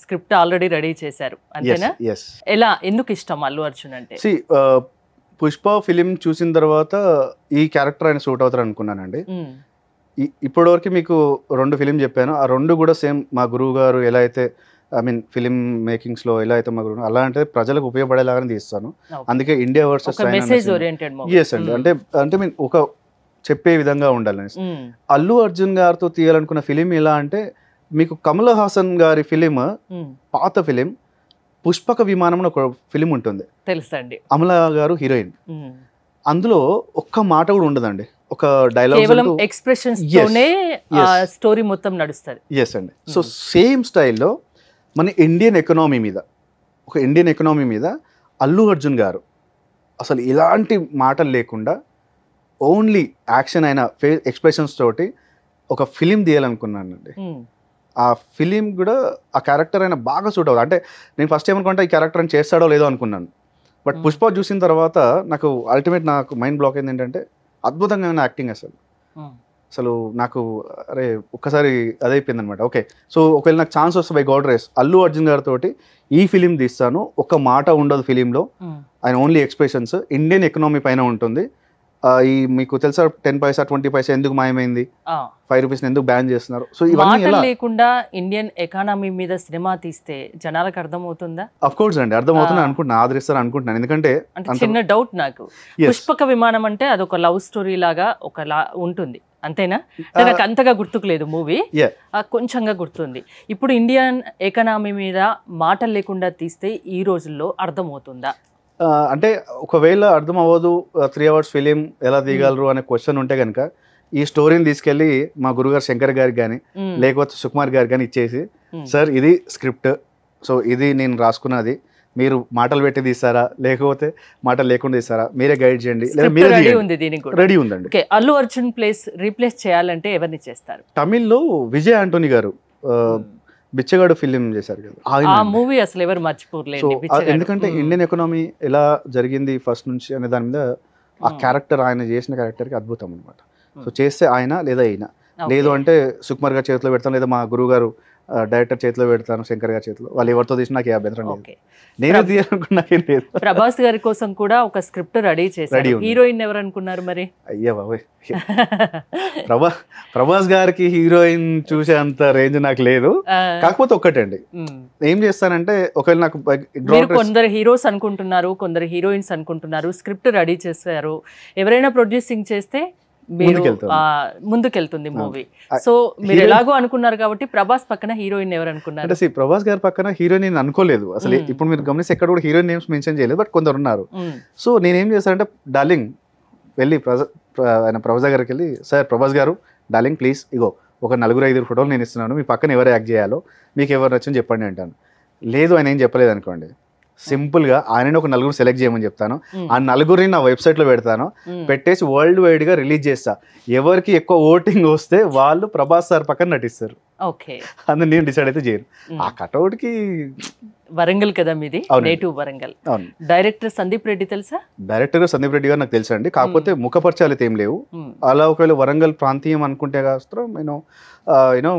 స్క్రిప్ట్ ఆల్రెడీ రెడీ చేశారు, అంతేనా? ఎలా, ఎందుకు ఇష్టం అల్లు అర్జున్ అంటే? పుష్ప ఫిలిం చూసిన తర్వాత ఈ క్యారెక్టర్ ఆయన సూట్ అవుతారు అనుకున్నానండి. ఇప్పటివరకు మీకు 2 ఫిలిం చెప్పాను, ఆ 2 కూడా సేమ్ మా గురువు గారు ఎలా అయితే ఫిలిం మేకింగ్స్ లో ఎలా అయితే మా గురువు అలా అంటే ప్రజలకు ఉపయోగపడేలాగానే తీస్తాను. అందుకే ఇండియా వర్సెస్ ఎస్ అండి, అంటే ఒక చెప్పే విధంగా ఉండాలని. అల్లు అర్జున్ గారితో తీయాలనుకున్న ఫిలిం ఎలా అంటే, మీకు కమల్ హాసన్ గారి ఫిలిం, పాత ఫిలిం పుష్పక విమానం ఒక ఫిలిం ఉంటుంది, తెలుసండి. అమల గారు హీరోయిన్. అందులో ఒక్క మాట కూడా ఉండదండి, ఒక డైలాగ్, కేవలం ఎక్స్‌ప్రెషన్స్ తోనే స్టోరీ మొత్తం నడుస్తుంది. ఎస్ అండి. సో సేమ్ స్టైల్లో మన ఇండియన్ ఎకనామీ మీద అల్లు అర్జున్ గారు అసలు ఇలాంటి మాటలు లేకుండా ఓన్లీ యాక్షన్ అయిన ఎక్స్ప్రెషన్స్ తోటి ఒక ఫిలిం తీయాలనుకున్నానండి. ఆ ఫిలిం కూడా ఆ క్యారెక్టర్ అయినా బాగా సూట్ అవుతుంది. అంటే నేను ఫస్ట్ ఏమనుకుంటే ఈ క్యారెక్టర్ అని చేస్తాడో లేదో అనుకున్నాను, బట్ పుష్ప చూసిన తర్వాత నాకు మైండ్ బ్లాక్ అయింది ఏంటంటే, అద్భుతంగా యాక్టింగ్ అసలు నాకు అరే ఒక్కసారి అదైపోయింది అనమాట. ఓకే, సో ఒకవేళ నాకు ఛాన్స్ వస్తే by God race Allu Arjun గారితో ఈ ఫిలిం తీస్తాను, ఒక్క మాట ఉండదు ఫిలింలో, ఆయన ఓన్లీ ఎక్స్ప్రెషన్స్, ఇండియన్ ఎకనామీ పైన ఉంటుంది. ఈ మీకు తెలుసా 10 పైసా 20 పైసా ఎందుకు మాయమైంది, 5 రూపీస్ ఎందుకు బ్యాన్ చేస్తున్నారు, సో ఇవన్నీ లేకుండా ఇండియన్ ఎకానమీ మీద సినిమా తీస్తే జనాలకు అర్థమవుతుందా? అఫ్ కోర్స్ అండి, అర్థమవుతుంది అనుకుంటున్నాను, ఆదరిస్తారు అనుకుంటున్నాను. ఎందుకంటే చిన్న డౌట్ నాకు, పుష్పక విమానం అంటే అదొక లవ్ స్టోరీ లాగా ఉంటుంది, అంతేనా? నాకు అంతగా గుర్తుకు లేదు మూవీ, కొంచెంగా గుర్తుంది. ఇప్పుడు ఇండియన్ ఎకానమీ మీద మాటలు లేకుండా తీస్తే ఈ రోజుల్లో అర్థమవుతుందా? అంటే ఒకవేళ అర్థం అవ్వదు, 3 hours ఫిలిం ఎలా తీయగలరు అనే క్వశ్చన్ ఉంటే కనుక ఈ స్టోరీని తీసుకెళ్ళి మా గురుగారు శంకర్ గారికి కానీ లేకపోతే సుకుమార్ గారికి కానీ ఇచ్చేసి, సార్ ఇది స్క్రిప్ట్, సో ఇది నేను రాసుకున్నది, మీరు మాటలు పెట్టి తీస్తారా లేకపోతే మాటలు లేకుండా తీస్తారా, మీరే గైడ్ చేయండి, రెడీ ఉందండి. అల్లు అర్జున్ రీప్లేస్ చేయాలంటే ఎవరిని చేస్తారు? తమిళ్లో విజయ్ ఆంటోనీ గారు బిచ్చగాడు ఫిలిం చేశారు కదా, ఆ మూవీ అసలు ఎవరు మర్చిపోలేదు. ఎందుకంటే ఇండియన్ ఎకనామీ ఎలా జరిగింది ఫస్ట్ నుంచి అనే దాని మీద ఆ క్యారెక్టర్, ఆయన చేసిన క్యారెక్టర్కి అద్భుతం అనమాట. సో చేస్తే ఆయన లేదా ఈయన, లేదు అంటే సుకుమార్ గారి చేతిలో పెడతాను, లేదా మా గురువు గారు డైరెక్టర్ చేతిలో పెడతాను, శంకర్ గారి చేతిలో, వాళ్ళు ఎవరితో తీసినా నాకు అభ్యంతరం లేదు, నేనే తీయాలనుకున్నాకేం లేదు. ప్రభాస్ గారి కోసం కూడా ఒక స్క్రిప్ట్ రెడీ చేశారు, హీరోయిన్ ఎవరు అనుకున్నారు మరి? అయ్యా బాబోయ్, ప్రభాస్ గారికి హీరోయిన్ చూసే అంత రేంజ్ నాకు లేదు. కాకపోతే ఒక్కటండి, ఏం చేస్తానంటే ఒకవేళ నాకు కొందరు హీరోస్ అనుకుంటున్నారు, కొందరు హీరోయిన్స్ అనుకుంటున్నారు, స్క్రిప్ట్ రెడీ చేశారు, ఎవరైనా ప్రొడ్యూసింగ్ చేస్తే ముందుకెళ్తుంది మూవీ. సో మీరు ఎలాగో అనుకున్నారు కాబట్టి ప్రభాస్ పక్కన హీరోయిన్ ఎవరు అనుకున్నారు? అంటే ప్రభాస్ గారి పక్కన హీరోయిన్ నేను అనుకోలేదు అసలు. ఇప్పుడు మీరు గమనిస్తే ఎక్కడ కూడా హీరోయిన్ నేమ్స్ మెన్షన్ చేయలేదు, బట్ కొందరు ఉన్నారు. సో నేనేం చేశానంటే, డార్లింగ్ వెళ్ళి ఆయన ప్రభాస్ గారికి వెళ్ళి, సార్ ప్రభాస్ గారు, డార్లింగ్ ప్లీజ్ ఇగో ఒక 4-5 ఫోటోలు నేను ఇస్తున్నాను, మీ పక్కన ఎవరు యాక్ట్ చేయాలో మీకు ఎవరు నచ్చని చెప్పండి అంటాను. లేదు ఆయన ఏం చెప్పలేదు అనుకోండి, సింపుల్గా ఆయనని ఒక 4 సెలెక్ట్ చేయమని చెప్తాను, ఆ 4 నా వెబ్సైట్లో పెడతాను, పెట్టేసి వరల్డ్ వైడ్గా రిలీజ్ చేస్తా, ఎవరికి ఎక్కువ ఓటింగ్ వస్తే వాళ్ళు ప్రభాస్ సార్ పక్కన నటిస్తారు. అందులో నేను డిసైడ్ అయితే చేయను. ఆ కటౌట్కి వరంగల్ కదా మీది, నేటివ్ వరంగల్. డైరెక్టర్ సందీప్ రెడ్డి తెలుసా? డైరెక్టర్ సందీప్ రెడ్డి గారు నాకు తెలుసా అండి, కాకపోతే ముఖపరిచయాలు అయితే ఏం లేవు. అలా ఒకవేళ వరంగల్ ప్రాంతీయం అనుకుంటే కాస్త యూనో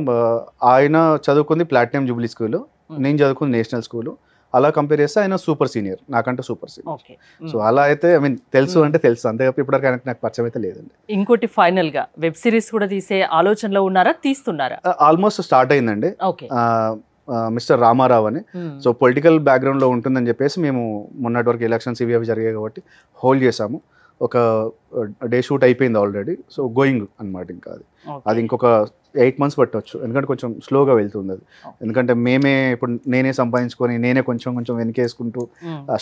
ఆయన చదువుకుంది ప్లాటినం జూబ్లీ స్కూల్, నేను చదువుకుంది నేషనల్ స్కూల్, అలా కంపేర్ చేస్తే ఆయన సూపర్ సీనియర్, నాకంటే సూపర్ సీనియర్. సో అలా అయితే తెలుసు అంటే తెలుసు, అంతే ఇప్పటివరకు నాకు పరిచయం అయితే లేదండి. ఇంకోటి ఫైనల్ గా వెబ్ సిరీస్ కూడా తీసే ఆలోచనలో ఉన్నారా, తీస్తున్నారా? ఆల్మోస్ట్ స్టార్ట్ అయిందండి, మిస్టర్ రామారావు అని. సో పొలిటికల్ బ్యాక్గ్రౌండ్ లో ఉంటుందని చెప్పేసి మేము మొన్నటి వరకు ఎలక్షన్స్ ఇవి అవి జరిగాయి కాబట్టి హోల్డ్ చేసాము. ఒక డే షూట్ అయిపోయింది ఆల్రెడీ, సో గోయింగ్ అనమాట. ఇంకా అది ఇంకొక 8 months పట్టవచ్చు, ఎందుకంటే కొంచెం స్లోగా వెళ్తుంది అది. ఎందుకంటే ఇప్పుడు నేనే సంపాదించుకొని నేనే కొంచెం కొంచెం వెనకేసుకుంటూ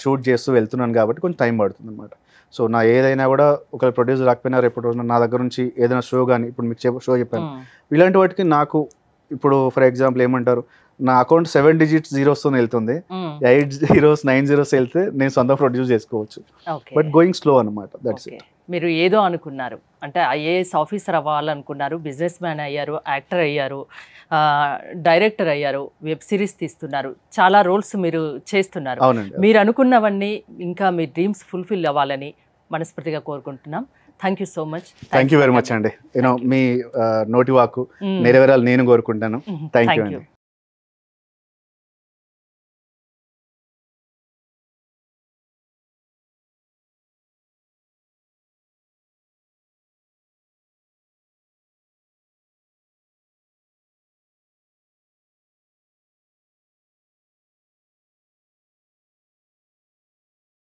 షూట్ చేస్తూ వెళ్తున్నాను కాబట్టి కొంచెం టైం పడుతుంది అనమాట. సో నా ఏదైనా కూడా ఒక ప్రొడ్యూసర్ రాకపోయినా రేపు రోజున నా దగ్గర నుంచి ఏదైనా షో కానీ, ఇప్పుడు మీకు షో చెప్పాను, ఇలాంటి వాటికి నాకు ఇప్పుడు ఫర్ ఎగ్జాంపుల్ ఏమంటారు, నా అకౌంట్ 7 digits zeros వెళ్తుంది, 8 zeros 9 zeros వెళ్తే నేను సొంత ప్రొడ్యూస్ చేసుకోవచ్చు. బట్ గోయింగ్ స్లో అనమాట. That's it. మీరు ఏదో అనుకున్నారు అంటే ఐఏఎస్ ఆఫీసర్ అవ్వాలనుకున్నారు, బిజినెస్ మ్యాన్ అయ్యారు, యాక్టర్ అయ్యారు, డైరెక్టర్ అయ్యారు, వెబ్ సిరీస్ తీస్తున్నారు, చాలా రోల్స్ మీరు చేస్తున్నారు. మీరు అనుకున్నవన్నీ ఇంకా మీ డ్రీమ్స్ ఫుల్ఫిల్ అవ్వాలని మనస్ఫూర్తిగా కోరుకుంటున్నాం. Thank you so much. Thank you very much అండి. మీ నోటి వాక్కు నెరవేరాలి నేను కోరుకుంటాను. థ్యాంక్ యూ అండి.